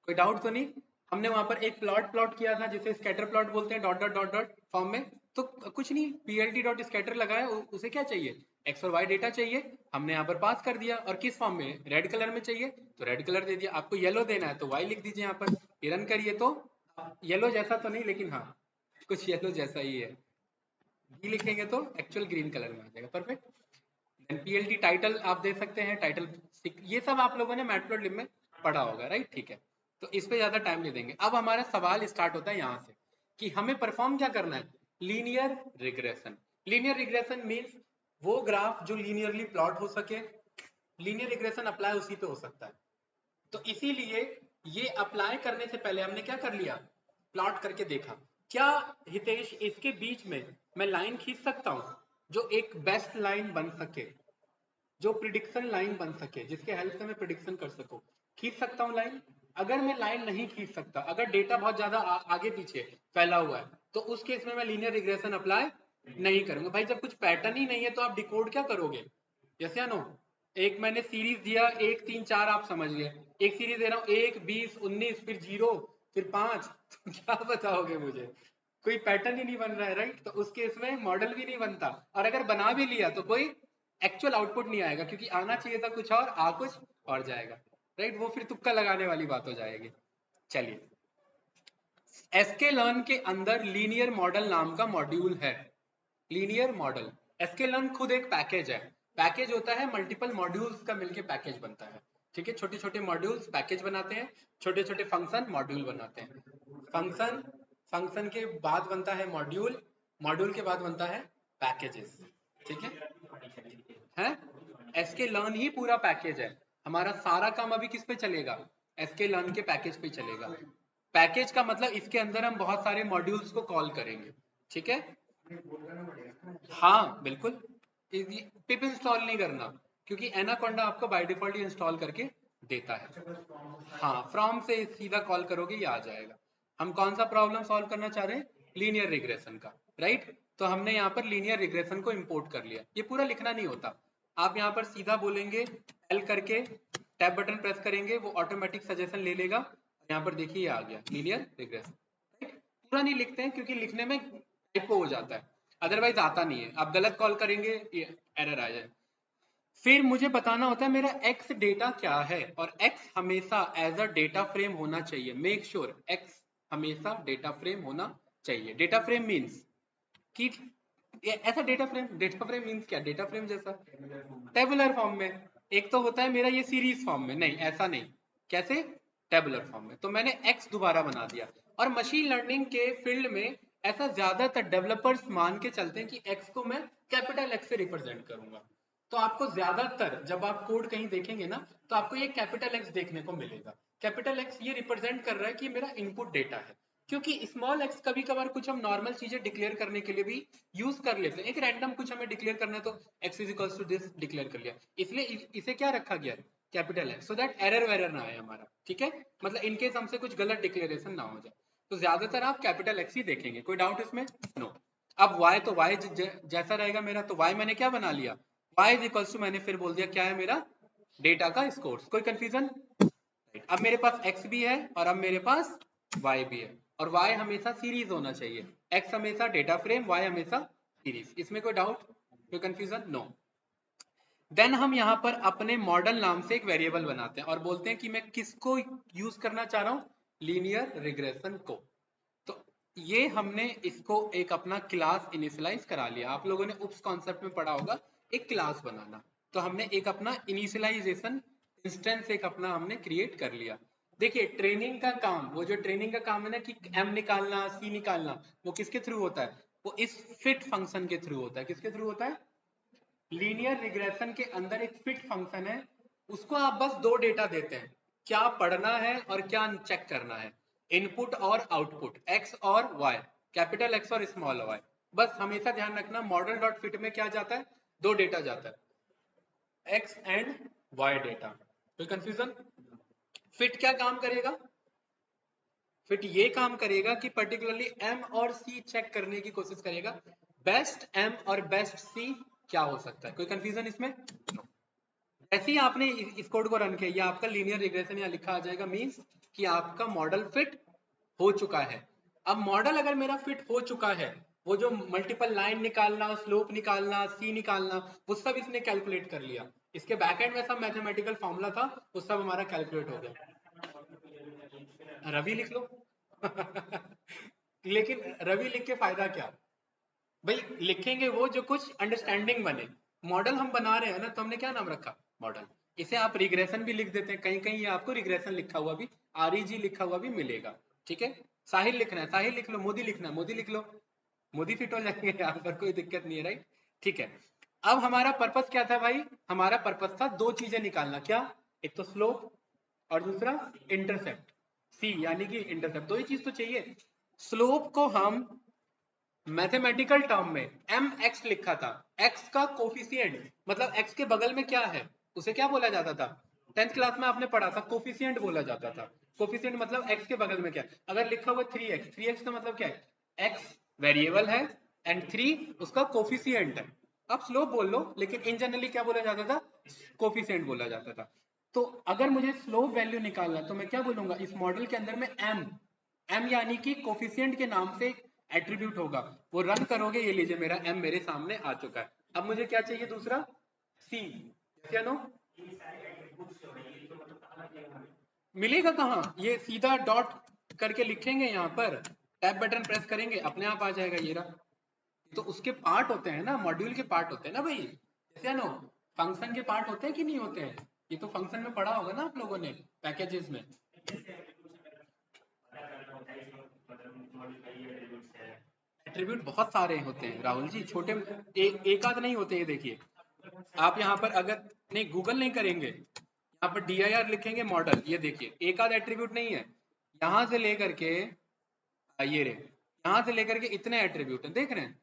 कोई डाउट तो नहीं? हमने वहां पर एक प्लॉट किया था जिसे स्कैटर प्लॉट बोलते हैं, dot dot dot dot form में। तो कुछ नहीं, PLT डॉट स्कैटर लगाया, उसे क्या चाहिए, एक्स और वाई डेटा चाहिए, हमने यहाँ पर पास कर दिया। और किस फॉर्म में, रेड कलर में चाहिए तो रेड कलर दे दिया। आपको येलो देना है तो वाई लिख दीजिए यहाँ पर। ये रन करिए तो येलो जैसा तो नहीं, लेकिन हाँ कुछ येलो जैसा ही है। जी लिखेंगे तो एक्चुअल ग्रीन कलर में आ जाएगा। परफेक्ट। देन PLT टाइटल आप दे सकते हैं, टाइटल। ये सब आप लोगों ने मैटप्लॉटलिब में पढ़ा होगा, राइट? ठीक है, तो इस पे ज्यादा टाइम नहीं देंगे। अब हमारा सवाल स्टार्ट होता है यहाँ से कि हमें परफॉर्म क्या करना है, linear regression. Linear regression means वो ग्राफ जो लीनियरली प्लॉट हो सके। लीनियर रिग्रेशन अप्लाई उसी पे हो सकता है। तो इसीलिए ये अप्लाई करने से पहले हमने क्या कर लिया, प्लॉट करके देखा। क्या हितेश इसके बीच में मैं लाइन खींच सकता हूं जो एक बेस्ट लाइन बन सके, जो प्रिडिक्शन लाइन बन सके, जिसके हेल्प से मैं प्रिडिक्शन कर सकूं? खींच सकता हूं लाइन? अगर मैं लाइन नहीं खींच सकता, अगर डेटा बहुत ज्यादा आगे पीछे फैला हुआ है, तो उस केस में मैं लीनियर रिग्रेशन अप्लाई नहीं करूंगा। भाई जब कुछ पैटर्न ही नहीं है तो आप डिकोड क्या करोगे? यस या नो? एक मैंने सीरीज दिया, 1 3 4 आप समझ गए। एक सीरीज दे रहा हूँ, 1 20 19 फिर 0 फिर 5, तो क्या बताओगे मुझे? कोई पैटर्न ही नहीं बन रहा है, राइट? तो उस केस में मॉडल भी नहीं बनता, और अगर बना भी लिया तो कोई एक्चुअल आउटपुट नहीं आएगा, क्योंकि आना चाहिए था कुछ और, आ कुछ और जाएगा, राइट? वो फिर तुक्का लगाने वाली बात हो जाएगी। चलिए, sklearn के अंदर लीनियर मॉडल नाम का मॉड्यूल है। लीनियर मॉडल, sklearn खुद एक पैकेज है। पैकेज होता है मल्टीपल मॉड्यूल्स का मिलके पैकेज बनता है। ठीक है, छोटे छोटे मॉड्यूल्स पैकेज बनाते हैं, छोटे छोटे फंक्शन मॉड्यूल बनाते हैं। फंक्शन, फंक्शन के बाद बनता है मॉड्यूल, मॉड्यूल के बाद बनता है पैकेजेस। ठीक है, sklearn ही पूरा पैकेज है। हमारा सारा काम अभी किस पे चलेगा, sklearn के पैकेज पे चलेगा। पैकेज का मतलब इसके अंदर हम बहुत सारे मॉड्यूल्स को कॉल करेंगे। ठीक है, हाँ बिल्कुल। पिप इंस्टॉल नहीं करना, क्योंकि एनाकोंडा आपको बाय डिफॉल्ट ही इंस्टॉल करके देता है। हाँ, फ्रॉम से सीधा कॉल करोगे ये आ जाएगा। हम कौन सा प्रॉब्लम सॉल्व करना चाह रहे हैं, लीनियर रिग्रेशन का, राइट? तो हमने यहाँ पर लीनियर रिग्रेशन को इंपोर्ट कर लिया। ये पूरा लिखना नहीं होता, आप यहाँ पर सीधा बोलेंगे एल करके, टैब बटन प्रेस करेंगे, वो ऑटोमेटिक सजेशन ले लेगा। यहाँ पर देखिए ये आ गया लीनियर रिग्रेशन, राइट? पूरा नहीं लिखते हैं क्योंकि लिखने में टाइपो हो जाता है, अदरवाइज आता नहीं है, आप गलत कॉल करेंगे ये एरर आ जाए। फिर मुझे बताना होता है मेरा x डेटा क्या है, और x हमेशा एज अ डेटा फ्रेम होना चाहिए। मेक श्योर x हमेशा डेटा फ्रेम होना चाहिए। डेटा फ्रेम मीन्स कि ऐसा डेटा फ्रेम मीन्स क्या, डेटा फ्रेम जैसा टेबुलर फॉर्म में। एक तो होता है मेरा ये सीरीज फॉर्म में, नहीं ऐसा नहीं, कैसे, टेबुलर फॉर्म में। तो मैंने x दोबारा बना दिया। और मशीन लर्निंग के फील्ड में ऐसा ज्यादातर डेवलपर्स मान के चलते हैं कि x को मैं कैपिटल X से रिप्रेजेंट करूंगा। तो आपको ज्यादातर जब आप कोड कहीं देखेंगे ना, तो आपको ये कैपिटल X देखने को मिलेगा। कैपिटल X ये रिप्रेजेंट कर रहा है कि मेरा इनपुट डेटा है, क्योंकि स्मॉल x कभी कभार कुछ हम नॉर्मल चीजें डिक्लेयर करने के लिए भी यूज कर लेते हैं। एक रैंडम कुछ हमें डिक्लेयर करना है तो x is equals to this declare कर लिया, इसलिए इसे क्या रखा गया है, कैपिटल है, सो दैट एरर वेरर ना आए हमारा, ठीक है, मतलब इनकेस हमसे कुछ गलत डिक्लेरेशन ना हो जाए। तो ज्यादातर आप कैपिटल x ही देखेंगे, कोई डाउट इसमें, नो। अब y तो y जैसा रहेगा मेरा, तो y मैंने क्या बना लिया, y इज इक्वल्स टू, मैंने फिर बोल दिया क्या है मेरा डेटा का स्कोर, कोई कंफ्यूजन। अब मेरे पास x भी है और अब मेरे पास y भी है, और y हमेशा सीरीज होना चाहिए, x हमेशा डेटा फ्रेम, y हमेशा सीरीज। इसमें कोई डाउट, कोई कंफ्यूजन, नो। देन हम यहाँ पर अपने मॉडल नाम से एक वेरिएबल बनाते हैं और बोलते हैं कि मैं किसको यूज करना चाह रहा हूँ, लीनियर रिग्रेशन को। तो ये हमने इसको एक अपना क्लास इनिशियलाइज करा लिया। आप लोगों ने उप्स कॉन्सेप्ट में पढ़ा होगा एक क्लास बनाना, तो हमने एक अपना इनिशियलाइजेशन इंस्टेंस एक अपना हमने क्रिएट कर लिया। देखिए ट्रेनिंग का काम, वो जो ट्रेनिंग का काम है ना कि m निकालना c निकालना, वो किसके थ्रू होता है, वो इस फिट फंक्शन के थ्रू होता है। किसके थ्रू होता है, लीनियर रिग्रेशन के अंदर एक फिट फंक्शन है, उसको आप बस दो डेटा देते हैं, क्या पढ़ना है और क्या चेक करना है, इनपुट और आउटपुट, x और y, कैपिटल X और स्मॉल y। बस हमेशा ध्यान रखना मॉडल डॉट फिट में क्या जाता है, दो डेटा जाता है, x एंड y डेटा। कोई कंफ्यूजन। फिट क्या काम करेगा, फिट ये काम करेगा कि पर्टिकुलरली m और c चेक करने की कोशिश करेगा, बेस्ट m और बेस्ट c क्या हो सकता है। कोई कंफ्यूजन इसमें, ऐसे ही आपने इस कोड को रन किया, आपका लीनियर रिग्रेशन यहाँ लिखा आ जाएगा, मींस कि आपका मॉडल फिट हो चुका है। अब मॉडल अगर मेरा फिट हो चुका है, वो जो मल्टीपल लाइन निकालना, स्लोप निकालना, सी निकालना, वो सब इसने कैलकुलेट कर लिया। इसके बैकएंड में सब मैथमेटिकल फॉर्मूला था, वो सब हमारा कैलकुलेट हो गया। रवि लिख लो लेकिन रवि लिख के फायदा क्या, भाई लिखेंगे वो जो कुछ अंडरस्टैंडिंग बने। मॉडल हम बना रहे हैं ना, तो हमने क्या नाम रखा, मॉडल। इसे आप रिग्रेशन भी लिख देते हैं, कहीं कहीं ये आपको रिग्रेशन लिखा हुआ भी, आरईजी लिखा हुआ भी मिलेगा, ठीक है। साहिल लिखना है साहिल लिख लो, मोदी लिखना है मोदी लिख लो, मोदी फिट हो जाएंगे यहाँ पर, कोई दिक्कत नहीं है, राइट, ठीक है। अब हमारा पर्पस क्या था भाई, हमारा पर्पस था दो चीजें निकालना, क्या, एक तो स्लोप और दूसरा इंटरसेप्ट, सी यानी कि इंटरसेप्ट, दो ही चीज तो चाहिए। स्लोप को हम मैथमेटिकल टर्म में mx लिखा था, x का कोफिशिएंट, मतलब x के बगल में क्या है उसे क्या बोला जाता था, 10th क्लास में आपने पढ़ा था, कोफिशिएंट बोला जाता था। कोफिशिएंट मतलब x के बगल में क्या है, अगर लिखा हुआ 3x, 3x का मतलब क्या है, x वेरिएबल है एंड 3 उसका कोफिशिएंट है। आप स्लोप बोल लो, लेकिन इन जनरली क्या बोला जाता था, कोफिशिएंट बोला जाता था। तो अगर मुझे स्लोप वैल्यू निकालना तो मैं क्या बोलूंगा, इस मॉडल के अंदर में m यानी कि कोफिशिएंट के नाम से एट्रीब्यूट होगा, वो रन करोगे, ये लीजिए मेरा m मेरे सामने आ चुका है। अब मुझे क्या चाहिए दूसरा, c, क्या नो, मिलेगा कहाँ, ये सीधा डॉट करके लिखेंगे, यहाँ पर टैब बटन प्रेस करेंगे अपने आप आ जाएगा, ये रहा। तो उसके पार्ट होते हैं ना, मॉड्यूल के पार्ट होते हैं ना भाई, जैसे नो फंक्शन के पार्ट होते हैं कि नहीं होते हैं, ये तो फंक्शन में पढ़ा होगा ना आप लोगों ने पैकेजेस में। एट्रीब्यूट बहुत सारे होते हैं राहुल जी, छोटे एक आध नहीं होते, ये देखिए आप यहाँ पर अगर नहीं गूगल नहीं करेंगे, यहाँ पर dir लिखेंगे मॉडल, ये देखिए एक आध एट्रीब्यूट नहीं है, यहाँ से लेकर के ये रे, यहाँ से लेकर के इतने एट्रीब्यूट हैं, देख रहे हैं।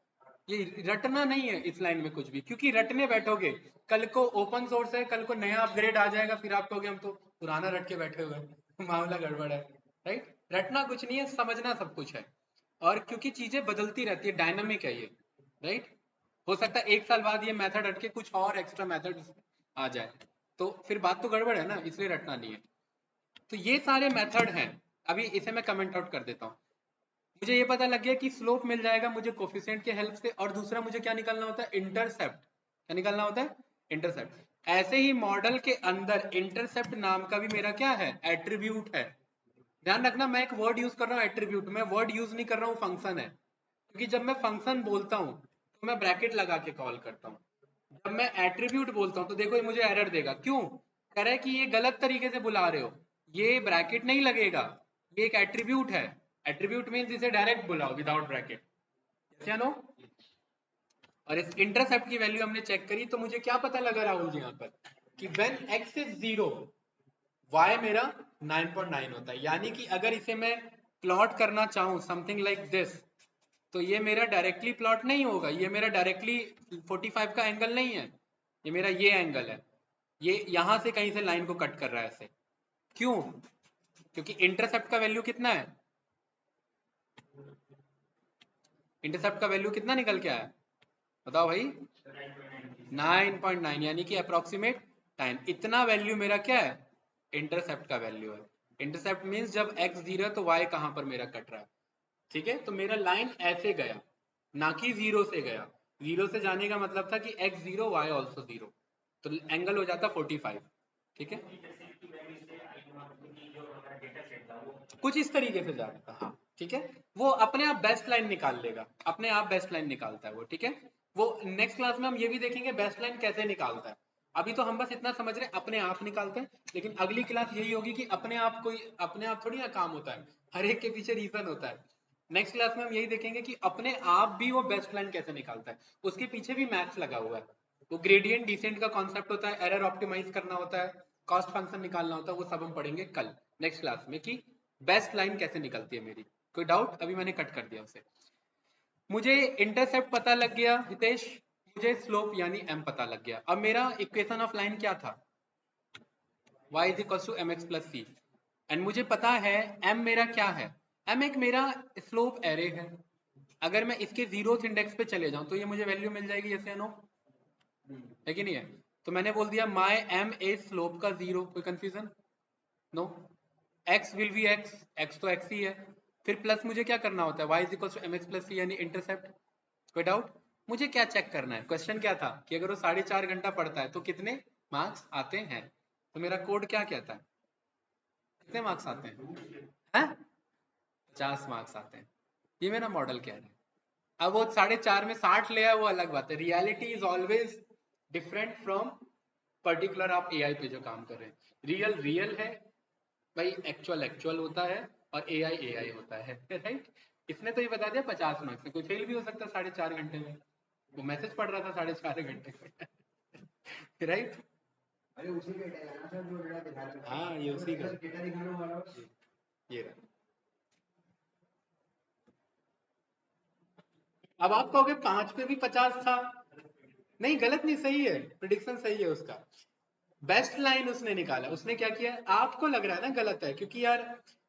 ये रटना नहीं है इस लाइन में कुछ भी, क्योंकि रटने बैठोगे कल को ओपन सोर्स है, कल को नया अपग्रेड आ जाएगा, फिर आप कहोगे हम तो पुराना रट के बैठे हुए हैं मामला गड़बड़ है, राइट। रटना कुछ नहीं है, समझना सब कुछ है। और क्योंकि चीजें बदलती रहती है, डायनामिक है ये, राइट। हो सकता है एक साल बाद ये मेथड हट के कुछ और एक्स्ट्रा मेथड आ जाए, तो फिर बात तो गड़बड़ है ना, इसलिए रटना नहीं है। तो ये सारे मेथड हैं, अभी इसे मैं कमेंट आउट कर देता हूँ। मुझे ये पता लग गया कि स्लोप मिल जाएगा मुझे कोफिशिएंट के हेल्प से, और दूसरा मुझे क्या निकालना होता है, इंटरसेप्ट। क्या निकालना होता है, इंटरसेप्ट। ऐसे ही मॉडल के अंदर इंटरसेप्ट नाम का भी मेरा क्या है, एट्रीब्यूट है। ध्यान रखना मैं एक वर्ड यूज कर रहा हूँ एट्रीब्यूट, मैं वर्ड यूज नहीं कर रहा हूँ फंक्शन है, क्योंकि जब मैं फंक्शन बोलता हूँ तो मैं ब्रैकेट लगा के कॉल करता हूँ, जब मैं एट्रीब्यूट बोलता हूँ तो देखो ये मुझे एरर देगा, क्यों कह रहा है कि ये गलत तरीके से बुला रहे हो, ये ब्रैकेट नहीं लगेगा, ये एक एट्रीब्यूट है। एट्रीब्यूट मीन्स इसे डायरेक्ट बुलाओ विदाउट ब्रैकेट, क्या नो। और इस इंटरसेप्ट की वैल्यू हमने चेक करी तो मुझे क्या पता लगा राहुल जी यहाँ पर कि व्हेन x इज 0 y मेरा 9.9 होता है, यानी कि अगर इसे मैं प्लॉट करना चाहूं समथिंग लाइक दिस, तो ये मेरा डायरेक्टली प्लॉट नहीं होगा, ये मेरा डायरेक्टली 45 का एंगल नहीं है, ये मेरा ये एंगल है, ये यहां से कहीं से लाइन को कट कर रहा है ऐसे, क्यों, क्योंकि इंटरसेप्ट का वैल्यू कितना है, इंटरसेप्ट का वैल्यू कितना निकल के आया, बताओ भाई, 9.9, यानी कि अप्रोक्सीमेट टाइम, इतना वैल्यू मेरा क्या है, इंटरसेप्ट का वैल्यू है। इंटरसेप्ट मीन्स जब x 0 है तो y कहां पर मेरा कट रहा है, ठीक है। तो मेरा लाइन ऐसे गया, ना कि 0 से गया, 0 से जाने का मतलब था कि x 0 y ऑल्सो 0, तो एंगल हो जाता 45, ठीक है, कुछ इस तरीके से जाएगा, हाँ ठीक है। वो अपने आप बेस्ट लाइन निकाल लेगा, अपने आप बेस्ट लाइन निकालता है वो, ठीक है। वो नेक्स्ट क्लास में हम ये भी देखेंगे बेस्ट लाइन कैसे निकालता है। अभी तो हम बस इतना समझ रहे हैं अपने आप निकालते हैं, लेकिन अगली क्लास यही होगी कि अपने आप कोई अपने आप थोड़ी ना काम होता है, हर एक के पीछे रीजन होता है। नेक्स्ट क्लास में हम यही देखेंगे कि अपने आप भी वो बेस्ट लाइन कैसे निकालता है, उसके पीछे भी मैथ्स लगा हुआ है। वो ग्रेडियंट डिसेंट का कॉन्सेप्ट होता है, एरर ऑप्टिमाइज करना होता है, कॉस्ट फंक्शन निकालना होता है, वो सब हम पढ़ेंगे कल नेक्स्ट क्लास में कि बेस्ट लाइन कैसे निकलती है मेरी। कोई डाउट, अभी मैंने कट कर दिया उसे। मुझे इंटरसेप्ट पता लग गया हितेश, मुझे स्लोप यानी m पता लग गया। अब मेरा इक्वेशन ऑफ लाइन क्या था, y is equal to M x plus C, and मुझे पता है m मेरा क्या है, m एक मेरा स्लोप एरे है। अगर मैं इसके जीरोथ इंडेक्स पे चले जाऊं तो ये मुझे वैल्यू मिल जाएगी, यस या नो, है कि नहीं है। तो मैंने बोल दिया माई m इज स्लोप का जीरो, कोई confusion, no, x will be x, x तो x ही है, फिर प्लस मुझे क्या करना होता है y is equal to M x plus c यानी इंटरसेप्ट। कोई डाउट, मुझे क्या चेक करना है, क्वेश्चन क्या था कि अगर वो 4.5 घंटा पढ़ता है तो कितने मार्क्स आते हैं, तो मेरा कोड क्या कहता है, कितने मार्क्स आते हैं, 50 मार्क्स आते हैं, ये मेरा मॉडल कह रहा है। अब वो 4.5 में 60 ले आया वो अलग बात है, reality is always different from particular आप एआई पे जो काम कर रहे हैं, रियल रियल है भाई, एक्चुअल एक्चुअल होता है और एआई एआई होता है, राइट। इसने तो ये बता दिया 50 मार्क्स से, कोई फेल भी हो सकता है 4.5 घंटे में, वो मैसेज पढ़ रहा था 4.5 घंटे में राइट। अरे उसी का डेटा है ना सर, जो डेटा दिखा रहा है, हाँ ये उसी का डेटा दिखाने वाला, ये रहा। अब आप कहोगे 5 पे भी 50 था, नहीं गलत नहीं, सही है, प्रिडिक्शन सही है उसका, बेस्ट लाइन उसने निकाला। उसने क्या किया, आपको लग रहा है ना गलत है, क्योंकि यार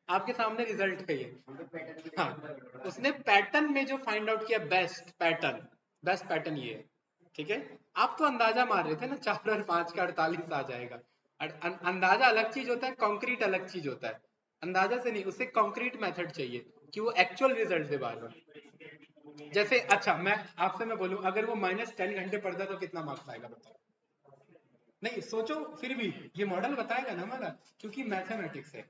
आपके सामने रिजल्ट है ये, हाँ उसने पैटर्न में जो फाइंड आउट किया बेस्ट पैटर्न, बेस्ट पैटर्न ये है, ठीक है। आप तो अंदाजा मार रहे थे ना 4 और 5 का 48 आ जाएगा, अंदाजा अलग चीज होता है, कॉन्क्रीट अलग चीज होता है, अंदाजा से नहीं, उसे कॉन्क्रीट मेथड चाहिए कि वो एक्चुअल रिजल्ट दे बार बार। जैसे अच्छा मैं आपसे मैं बोलूं अगर वो -10 घंटे पढ़ता तो कितना मार्क्स आएगा बताओ, नहीं सोचो, फिर भी ये मॉडल बताएगा ना हमारा, क्योंकि मैथमेटिक्स है,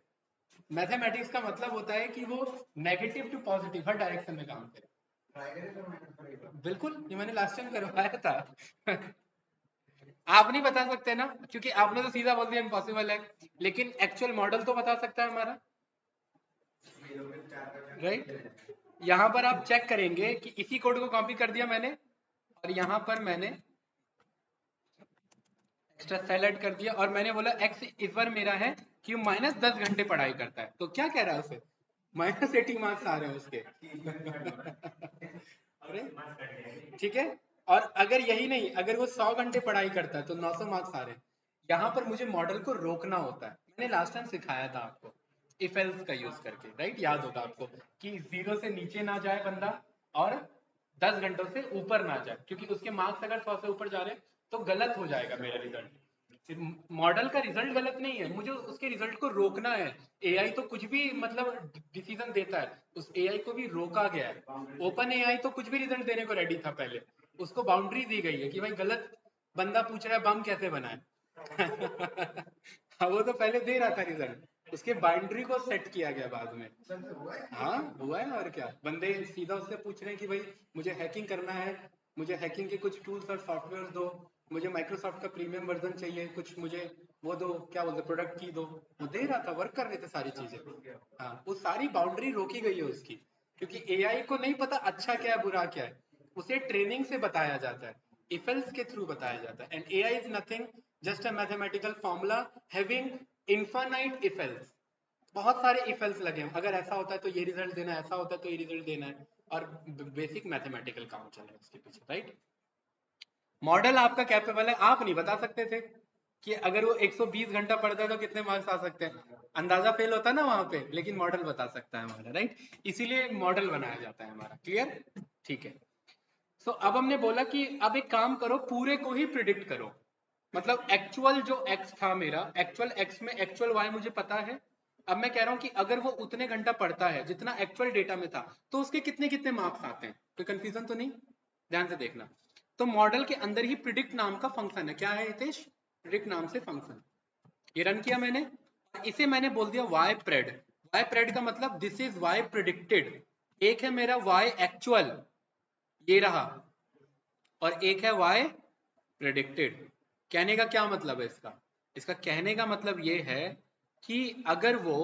मैथमेटिक्स का मतलब होता है कि वो नेगेटिव टू पॉजिटिव हर डायरेक्शन में काम करे। बिल्कुल, ये मैंने लास्ट टाइम करवाया था आप नहीं बता सकते ना, क्योंकि आपने तो सीधा बोल दिया इम्पॉसिबल है, लेकिन एक्चुअल मॉडल तो बता सकता है हमारा, राइट। यहाँ पर आप चेक करेंगे कि इसी कोड को कॉपी कर दिया मैंने, और यहाँ पर मैंने एक्स्ट्रा सेल ऐड कर दिया, और मैंने बोला एक्स इस बार मेरा है कि वो -10 घंटे पढ़ाई करता है, तो क्या कह रहा है उसे, -80 मार्क्स आ रहे हैं उसके अरे ठीक है। और अगर यही नहीं, अगर वो 100 घंटे पढ़ाई करता है तो 900 मार्क्स आ रहे हैं। यहाँ पर मुझे मॉडल को रोकना होता है, मैंने लास्ट टाइम सिखाया था आपको इफ एल्स का यूज करके, राइट, याद होगा आपको कि 0 से नीचे ना जाए बंदा और 10 घंटों से ऊपर ना जाए, क्योंकि उसके मार्क्स अगर 100 से ऊपर जा रहे हैं तो गलत हो जाएगा मेरा रिजल्ट, मॉडल का रिजल्ट गलत नहीं है, मुझे उसके रिजल्ट को रोकना है। एआई तो कुछ भी मतलब डिसीजन देता है, उस एआई को भी रोका गया है। ओपन एआई तो कुछ भी रिजल्ट देने को रेडी था पहले, उसको बाउंड्री दी गई है कि भाई गलत बंदा पूछ रहा है बम कैसे बनाए। हाँ, वो तो पहले दे रहा था रिजल्ट, उसके बाउंड्री को सेट किया गया बाद में। हाँ हुआ है, और क्या, बंदे सीधा उससे पूछ रहे हैं कि भाई मुझे हैकिंग करना है, मुझे हैकिंग के कुछ टूल्स और सॉफ्टवेयर दो, मुझे माइक्रोसॉफ्ट का प्रीमियम वर्जन चाहिए, कुछ मुझे वो दो, क्या बोलते, प्रोडक्ट की दो। वो दे रहा था, वर्क कर रहे थे सारी चीजें। हाँ, वो सारी बाउंड्री रोकी गई है उसकी, क्योंकि एआई को नहीं पता अच्छा क्या है बुरा क्या है, उसे ट्रेनिंग से बताया जाता है, इफेल्स के थ्रू बताया जाता है। And AI is nothing just a mathematical formula having infinite if-else. बहुत सारे इफेल्स लगे हैं, अगर ऐसा होता है तो ये रिजल्ट देना है, ऐसा होता है तो ये रिजल्ट देना है, और बेसिक मैथमेटिकल काम चल रहा है उसके पीछे, राइट। मॉडल आपका कैपेबल है, आप नहीं बता सकते थे कि अगर वो 120 घंटा पढ़ता है तो कितने मार्क्स आ सकते हैं, अंदाजा फेल होता ना वहां पे, लेकिन मॉडल बता सकता है हमारा, राइट। इसीलिए मॉडल बनाया जाता है हमारा, क्लियर, ठीक है। सो अब हमने बोला कि अब एक काम करो, पूरे को ही प्रिडिक्ट करो, मतलब एक्चुअल जो x था मेरा, एक्चुअल x में एक्चुअल y मुझे पता है। अब मैं कह रहा हूं कि अगर वो उतने घंटा पढ़ता है जितना एक्चुअल डेटा में था, तो उसके कितने कितने मार्क्स आते हैं, कोई कंफ्यूजन तो नहीं, ध्यान से देखना। तो मॉडल के अंदर ही प्रिडिक्ट नाम का फंक्शन है, क्या है हितेश, प्रिडिक्ट नाम से फंक्शन, ये रन किया मैंने, इसे मैंने बोल दिया y प्रेड। y प्रेड का मतलब दिस इज y प्रिडिक्टेड, एक है मेरा y एक्चुअल, ये रहा, और एक है y प्रेडिक्टेड। कहने का क्या मतलब है इसका, इसका कहने का मतलब ये है कि अगर वो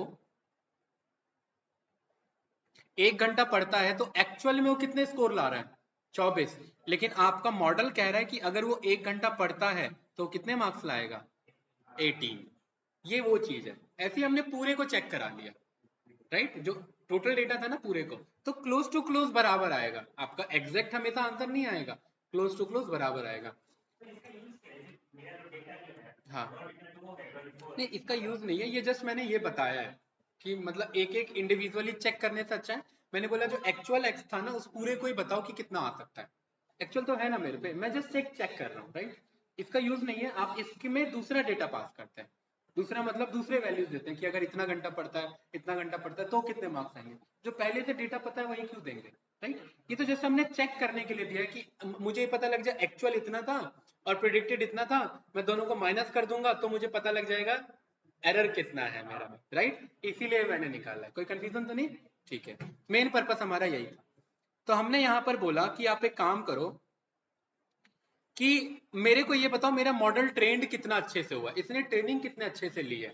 1 घंटा पढ़ता है तो एक्चुअल में वो कितने स्कोर ला रहा है, 24। लेकिन आपका मॉडल कह रहा है कि अगर वो 1 घंटा पढ़ता है तो कितने मार्क्स लाएगा, 18। ये वो चीज है, ऐसे ही हमने पूरे को चेक करा लिया, राइट, जो टोटल डेटा था ना पूरे को, तो क्लोज टू क्लोज बराबर आएगा, आपका एग्जैक्ट हमेशा आंसर नहीं आएगा, क्लोज टू क्लोज बराबर आएगा। हाँ, नहीं इसका यूज नहीं है, ये जस्ट मैंने ये बताया है कि मतलब एक एक इंडिविजुअली चेक करने से अच्छा है, मैंने बोला जो एक्चुअल एक्स था ना उस पूरे को ही बताओ कि कितना आ सकता है, एक्चुअल तो है ना मेरे पे, मैं जस्ट चेक चेक कर रहा हूँ, राइट। इसका यूज नहीं है, आप इसमें दूसरा डेटा पास करते हैं, दूसरा मतलब दूसरे वैल्यूज देते हैं कि अगर इतना घंटा पड़ता है, इतना घंटा पड़ता है तो कितने मार्क्स आएंगे, जो पहले से डेटा पता है वही क्यों देंगे, राइट। ये तो जैसे हमने चेक करने के लिए दिया है कि मुझे ये पता लग जाए एक्चुअल इतना था और प्रिडिक्टेड इतना था, मैं दोनों को माइनस कर दूंगा तो मुझे पता लग जाएगा एरर कितना है मेरा में, राइट, इसीलिए मैंने निकाला है, कोई कंफ्यूजन तो नहीं, ठीक है। मेन पर्पस हमारा यही था। तो हमने यहां पर बोला कि आप एक काम करो कि मेरे को ये बताओ मेरा मॉडल ट्रेंड कितना अच्छे से हुआ, इसने ट्रेनिंग कितने अच्छे से ली है,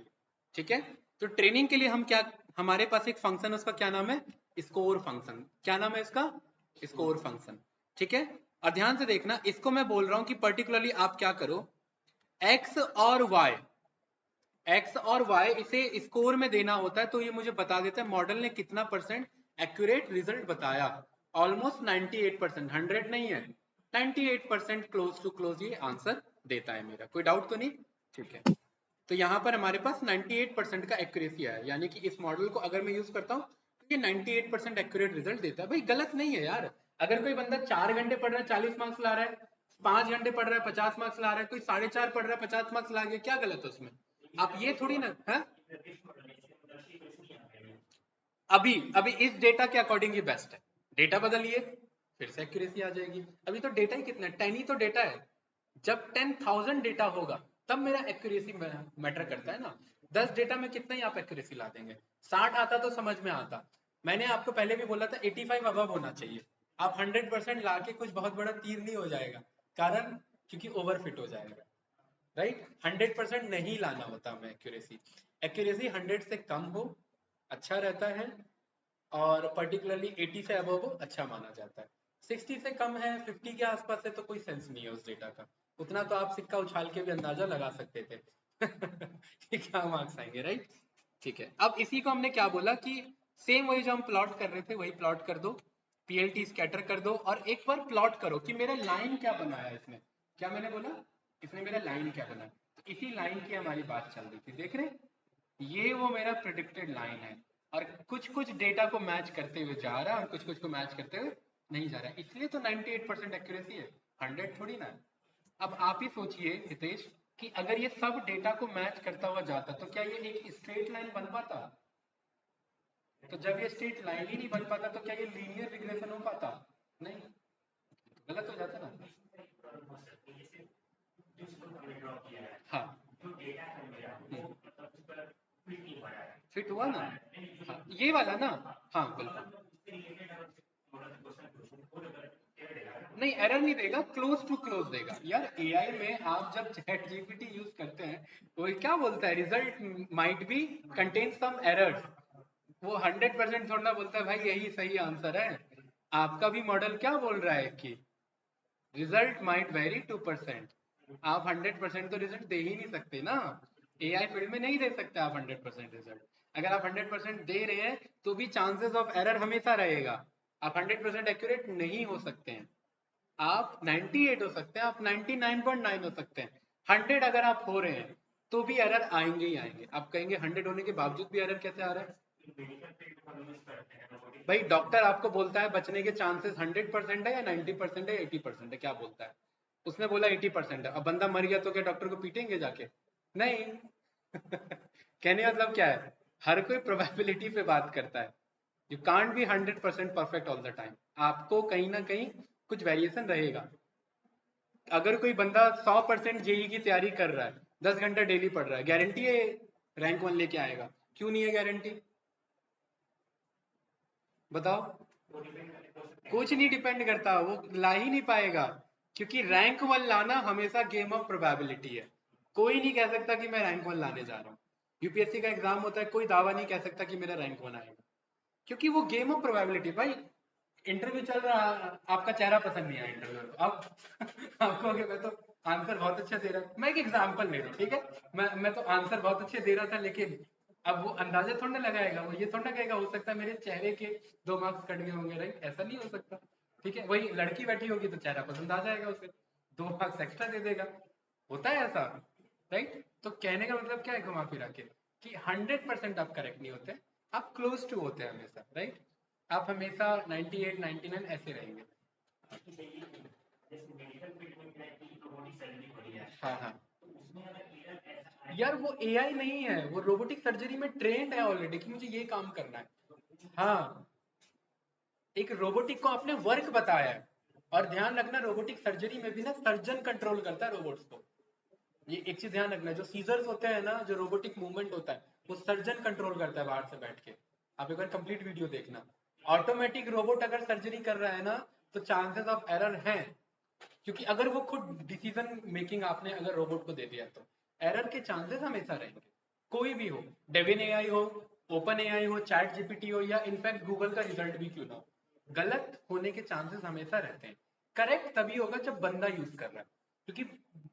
ठीक है। तो ट्रेनिंग के लिए हम क्या, हमारे पास एक फंक्शन, उसका क्या नाम है, स्कोर फंक्शन, क्या नाम है इसका, स्कोर फंक्शन, ठीक है। और ध्यान से देखना, इसको मैं बोल रहा हूं कि पर्टिकुलरली आप क्या करो, एक्स और वाई, एक्स और वाई इसे स्कोर में देना होता है, तो ये मुझे बता देता है मॉडल ने कितना परसेंट एक्यूरेट रिजल्ट बताया, ऑलमोस्ट 98%, 100 नहीं है, 98% क्लोज टू क्लोज ये आंसर देता है मेरा, कोई डाउट तो नहीं, ठीक है। तो यहाँ पर हमारे पास 98% का एक्यूरेसी है, यानी कि इस मॉडल को अगर मैं यूज करता हूँ तो ये 98% एक्यूरेट रिजल्ट देता है, भाई गलत नहीं है यार। अगर कोई बंदा 4 घंटे पढ़ रहा है 40 मार्क्स ला रहा है, 5 घंटे पढ़ रहा है 50 मार्क्स ला रहा है, कोई 4.5 पढ़ रहा है 50 मार्क्स ला गया, क्या गलत है उसमें, आप ये थोड़ी ना है। अभी अभी इस डेटा के अकॉर्डिंग ये बेस्ट है, डेटा बदलिए फिर से एक्यूरेसी आ जाएगी, अभी तो डेटा ही कितना है, 10 ही तो डेटा है, जब 10,000 डेटा होगा तब मेरा एक्यूरेसी मैटर करता है ना, 10 डेटा में कितना ही आप एक्यूरेसी ला देंगे, 60 आता तो समझ में आता, मैंने आपको पहले भी बोला था 85 अबव होना चाहिए, आप 100% ला के कुछ बहुत बड़ा तीर नहीं हो जाएगा, कारण क्योंकि ओवरफिट हो जाएगा, राइट। 100% नहीं लाना होता हमें एक्यूरेसी, एक्यूरेसी 100 से कम हो अच्छा रहता है, और पर्टिकुलरली 80 से अबव हो अच्छा माना जाता है, 60 से कम है 50 के आसपास है तो कोई सेंस नहीं है उस डेटा का, उतना तो आप सिक्का उछाल के भी अंदाजा लगा सकते थे कि क्या मार्क्स आएंगे, राइट, ठीक है। अब इसी को हमने क्या बोला कि सेम वही जो हम प्लॉट कर रहे थे वही प्लॉट कर दो, पीएलटी स्कैटर कर दो, और एक बार प्लॉट करो कि मेरा लाइन क्या बनाया इसने, क्या मैंने बोला, इसने मेरा लाइन क्या बनाया, तो इसी लाइन की हमारी बात चल रही थी, देख रहे, ये वो मेरा प्रिडिक्टेड लाइन है, और कुछ कुछ डेटा को मैच करते हुए जा रहा है और कुछ कुछ को मैच करते हुए नहीं जा रहा है, इसलिए तो 98% एक्यूरेसी है, 100 थोड़ी ना है। अब आप ही सोचिए हितेश कि अगर ये सब डेटा को मैच करता हुआ जाता तो क्या ये एक स्ट्रेट लाइन बन पाता? तो जब ये स्ट्रेट लाइन ही नहीं बन पाता तो क्या ये लीनियर रिग्रेशन हो पाता? नहीं, गलत हो जाता ना। हाँ, फिट हुआ ना। हाँ, ये वाला ना। हाँ बिल्कुल, नहीं एरर नहीं देगा, क्लोज टू क्लोज देगा यार। एआई में आप जब चैट जीपीटी यूज करते हैं वो क्या बोलता है, result might be contain some errors. वो 100% थोड़ा ना बोलता है भाई यही सही आंसर है। आपका भी मॉडल क्या बोल रहा है कि रिजल्ट माइट वेरी 2%। आप 100% तो रिजल्ट दे ही नहीं सकते ना। एआई फील्ड में नहीं दे सकते आप 100% रिजल्ट। अगर आप 100% दे रहे हैं तो भी चांसेस ऑफ एरर हमेशा रहेगा। आप 100% एक्यूरेट नहीं हो सकते हैं। आप 98 हो सकते हैं, आप 99.9 हो सकते हैं। 100 अगर आप हो रहे हैं तो भी एरर आएंगे ही आएंगे। आप कहेंगे 100 होने के बावजूद भी एरर कैसे आ रहा है? भाई डॉक्टर आपको बोलता है बचने के चांसेस 100% है या 90% है या 80% है, क्या बोलता है? उसने बोला 80% है, अब बंदा मर गया तो क्या डॉक्टर को पीटेंगे जाके? नहीं। कहने का मतलब क्या है, हर कोई प्रोबेबिलिटी पे बात करता है। You can't be 100% perfect all the time. आपको कहीं ना कहीं कुछ वेरिएशन रहेगा। अगर कोई बंदा 100% जेई की तैयारी कर रहा है, 10 घंटा डेली पढ़ रहा है, गारंटी है रैंक 1 लेके आएगा? क्यों नहीं है गारंटी? बताओ। कुछ नहीं डिपेंड करता, वो ला ही नहीं पाएगा। क्योंकि रैंक 1 लाना हमेशा गेम ऑफ प्रोबेबिलिटी है। कोई नहीं कह सकता कि मैं रैंक 1 लाने जा रहा हूँ। यूपीएससी का एग्जाम होता है, कोई दावा नहीं कह सकता कि मेरा रैंक 1 आएगा। क्योंकि वो गेम ऑफ प्रोबेबिलिटी भाई। इंटरव्यू चल रहा है, आपका चेहरा पसंद नहीं आया इंटरव्यू में, अब आपको मैं तो आंसर बहुत अच्छा दे रहा, मैं एक एग्जांपल ले रहा हूँ, ठीक है। मैं तो आंसर बहुत अच्छे दे रहा था, लेकिन अब वो अंदाजा थोड़ा ना लगाएगा, वो ये थोड़ा ना कहेगा हो सकता है मेरे चेहरे के 2 मार्क्स कट गए होंगे, राइट? ऐसा नहीं हो सकता। ठीक है, वही लड़की बैठी होगी तो चेहरा पसंद आ जाएगा उसे, 2 मार्क्स एक्स्ट्रा दे देगा। होता है ऐसा, राइट? तो कहने का मतलब क्या है घुमा फिरा के, कि 100% आप करेक्ट नहीं होते, आप क्लोज टू होते हैं हमेशा, राइट? आप हमेशा 98 99 ऐसे रहेंगे। हाँ हाँ। यार वो एआई नहीं है, वो रोबोटिक सर्जरी में ट्रेंड है ऑलरेडी कि मुझे ये काम करना है। हाँ, एक रोबोटिक को आपने वर्क बताया है। और ध्यान रखना, रोबोटिक सर्जरी में भी ना सर्जन कंट्रोल करता है रोबोट्स को। ये एक चीज ध्यान रखना, जो सीजर्स होते हैं ना, जो रोबोटिक मूवमेंट होता है, वो सर्जन कंट्रोल करता है बाहर से बैठ के। आप एक बार कंप्लीट वीडियो देखना। ऑटोमेटिक रोबोट अगर सर्जरी कर रहा है ना, तो चांसेस ऑफ एरर हैं। क्योंकि अगर वो खुद डिसीजन मेकिंग आपने अगर रोबोट को दे दिया तो एरर के चांसेस हमेशा रहेंगे। कोई भी हो, डेविन एआई हो, ओपन एआई हो, चैट जीपीटी हो, या इनफैक्ट गूगल का रिजल्ट भी क्यों ना हो, गलत होने के चांसेस हमेशा रहते हैं। करेक्ट तभी होगा जब बंदा यूज कर रहा है। क्योंकि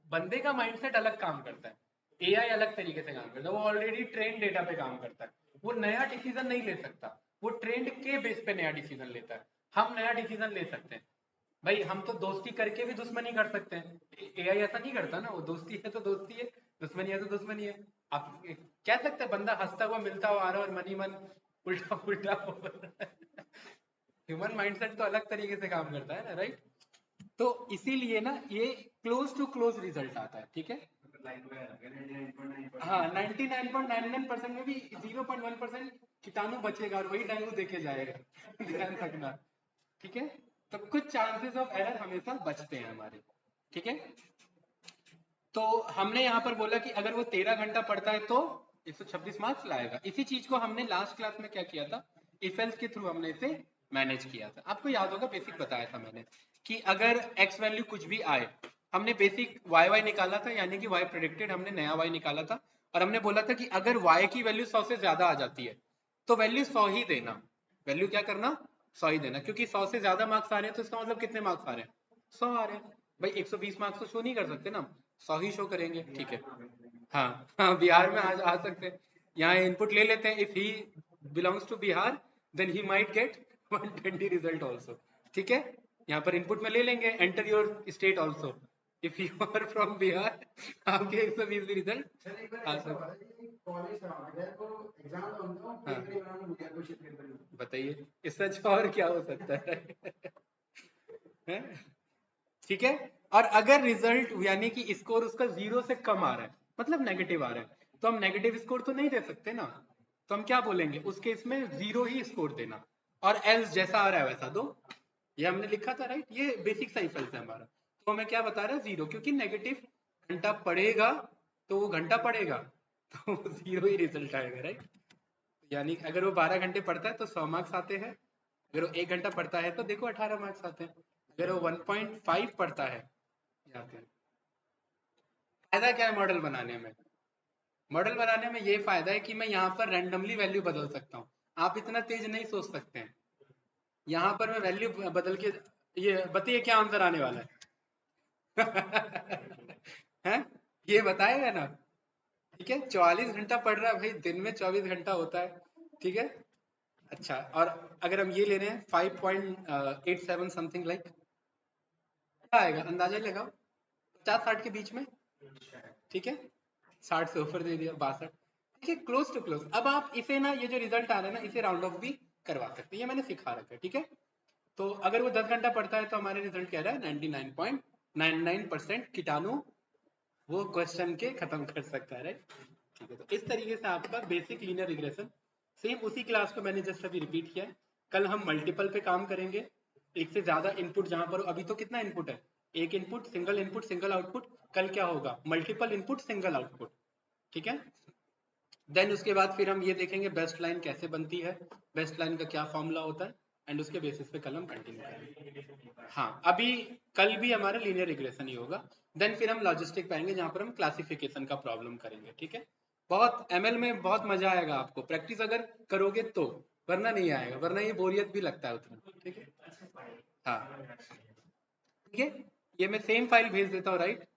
बंदे का माइंडसेट अलग काम करता है, एआई अलग तरीके से काम करता है, वो ऑलरेडी ट्रेन डेटा पे काम करता है। वो नया डिसीजन नहीं ले सकता, वो ट्रेंड के बेस पे नया डिसीजन लेता है। हम नया डिसीजन ले सकते हैं। भाई हम तो दोस्ती करके भी दुश्मनी कर सकते हैं, एआई ऐसा नहीं करता ना, वो दोस्ती है तो दोस्ती है, दुश्मनी है तो दुश्मनी है। आप कह सकते हैं बंदा हंसता हुआ मिलता हुआ आ रहा है और मन ही मन उल्टा उल्टा बोल रहा है। ह्यूमन माइंडसेट तो अलग तरीके से काम करता है ना, राइट? तो इसीलिए ना ये क्लोज टू क्लोज रिजल्ट आता है, ठीक है। हाँ, 99.99% में भी 0.1% कीटाणु बचेगा और वही डेंगू देके जाएगा। ध्यान रखना, ठीक है। तो कुछ चांसेस ऑफ एरर हमेशा बचते हैं हमारे, ठीक है। तो हमने यहाँ पर बोला कि अगर वो 13 घंटा पढ़ता है तो 126 मार्क्स लाएगा। इसी चीज को हमने लास्ट क्लास में क्या किया था, इफ एल्स के थ्रू हमने इसे मैनेज किया था। आपको याद होगा बेसिक बताया था मैंने कि अगर एक्स वैल्यू कुछ भी आए, हमने बेसिक वाई वाई निकाला था, यानी कि वाई प्रेडिक्टेड, हमने नया वाई निकाला था। और हमने बोला था कि अगर वाई की वैल्यू 100 से ज्यादा आ जाती है तो वैल्यू 100 ही देना। वैल्यू क्या करना, 100 ही देना, क्योंकि 100 से ज्यादा मार्क्स आ रहे हैं तो इसका मतलब कितने मार्क्स आ रहे हैं, 100 आ रहे हैं। भाई 120 मार्क्स तो शो नहीं कर सकते ना, 100 ही शो करेंगे, ठीक है। हाँ हाँ, बिहार में आ सकते हैं। यहाँ इनपुट ले लेते हैं, if he belongs to Bihar then he might get 120 result also, ठीक है। यहाँ पर इनपुट में ले लेंगे, enter your state also, if you are from Bihar आपके 120 भी रिजल्ट आ सकते। हाँ, बताइए इससे अच्छा और क्या हो सकता है? हैं? ठीक है। और अगर रिजल्ट यानी कि स्कोर उसका 0 से कम आ रहा है, मतलब नेगेटिव आ रहा है, तो हम नेगेटिव स्कोर तो नहीं दे सकते ना, तो हम क्या बोलेंगे उस केस में 0 ही स्कोर देना, और एल्स जैसा आ रहा है वैसा दो। ये हमने लिखा था राइट, ये बेसिक सा इफ एल्स है हमारा। तो हमें क्या बता रहा है 0, क्योंकि नेगेटिव घंटा पड़ेगा तो वो घंटा पड़ेगा तो 0 ही रिजल्ट आएगा राइट। यानी अगर वो 12 घंटे पढ़ता है तो 100 मार्क्स आते हैं, अगर वो 1 घंटा पढ़ता है तो देखो 18 मार्क्स आते हैं, अगर वो 1.5 पढ़ता है यहाँ पे। फायदा क्या है मॉडल बनाने में? मॉडल बनाने में ये फायदा है कि मैं यहाँ पर रैंडमली वैल्यू बदल सकता हूँ, आप इतना तेज नहीं सोच सकते हैं। यहाँ पर मैं वैल्यू बदल के, ये बताइए क्या आंसर आने वाला है हैं? ये बताएगा ना? ठीक है, 44 घंटा पढ़ रहा है भाई, दिन में 24 घंटा होता है, ठीक है। अच्छा, और अगर हम ये ले रहे हैं 5.87 समथिंग लाइक, क्या आएगा अंदाजा लगाओ, 50-60 के बीच में, ठीक है। 60 से ऊपर दे दिया, 62, ठीक है, क्लोज टू क्लोज। अब आप इसे ना, ये जो रिजल्ट आ रहा है ना, इसे राउंड ऑफ भी करवा सकते हैं, ये मैंने सिखा रखा है, ठीक है। तो अगर वो 10 घंटा पढ़ता है तो हमारे रिजल्ट कह रहा है 99.99% कीटाणु वो क्वेश्चन के खत्म कर सकता है राइट। ठीक है, तो इस तरीके से आपका बेसिक लीनियर रिग्रेशन, सेम उसी क्लास को मैंने जस्ट अभी रिपीट किया है। कल हम मल्टीपल पे काम करेंगे, एक से ज्यादा इनपुट जहां पर, अभी तो कितना इनपुट है, एक इनपुट सिंगल आउटपुट। कल क्या होगा, मल्टीपल इनपुट सिंगल आउटपुट, ठीक है। देन उसके बाद फिर हम ये देखेंगे बेस्ट लाइन कैसे बनती है, बेस्ट लाइन का क्या फॉर्मूला होता है, एंड उसके बेसिस पे कल हम कंटिन्यू करेंगे। हाँ, अभी कल भी हमारा लीनियर रिग्रेशन ही होगा। देन फिर हम लॉजिस्टिक पाएंगे जहां पर हम क्लासिफिकेशन का प्रॉब्लम करेंगे, ठीक है। बहुत एमएल में बहुत मजा आएगा आपको, प्रैक्टिस अगर करोगे तो, वरना नहीं आएगा, वरना ये बोरियत भी लगता है उतना, ठीक है। हाँ, ठीक है, ये मैं सेम फाइल भेज देता हूँ राइट।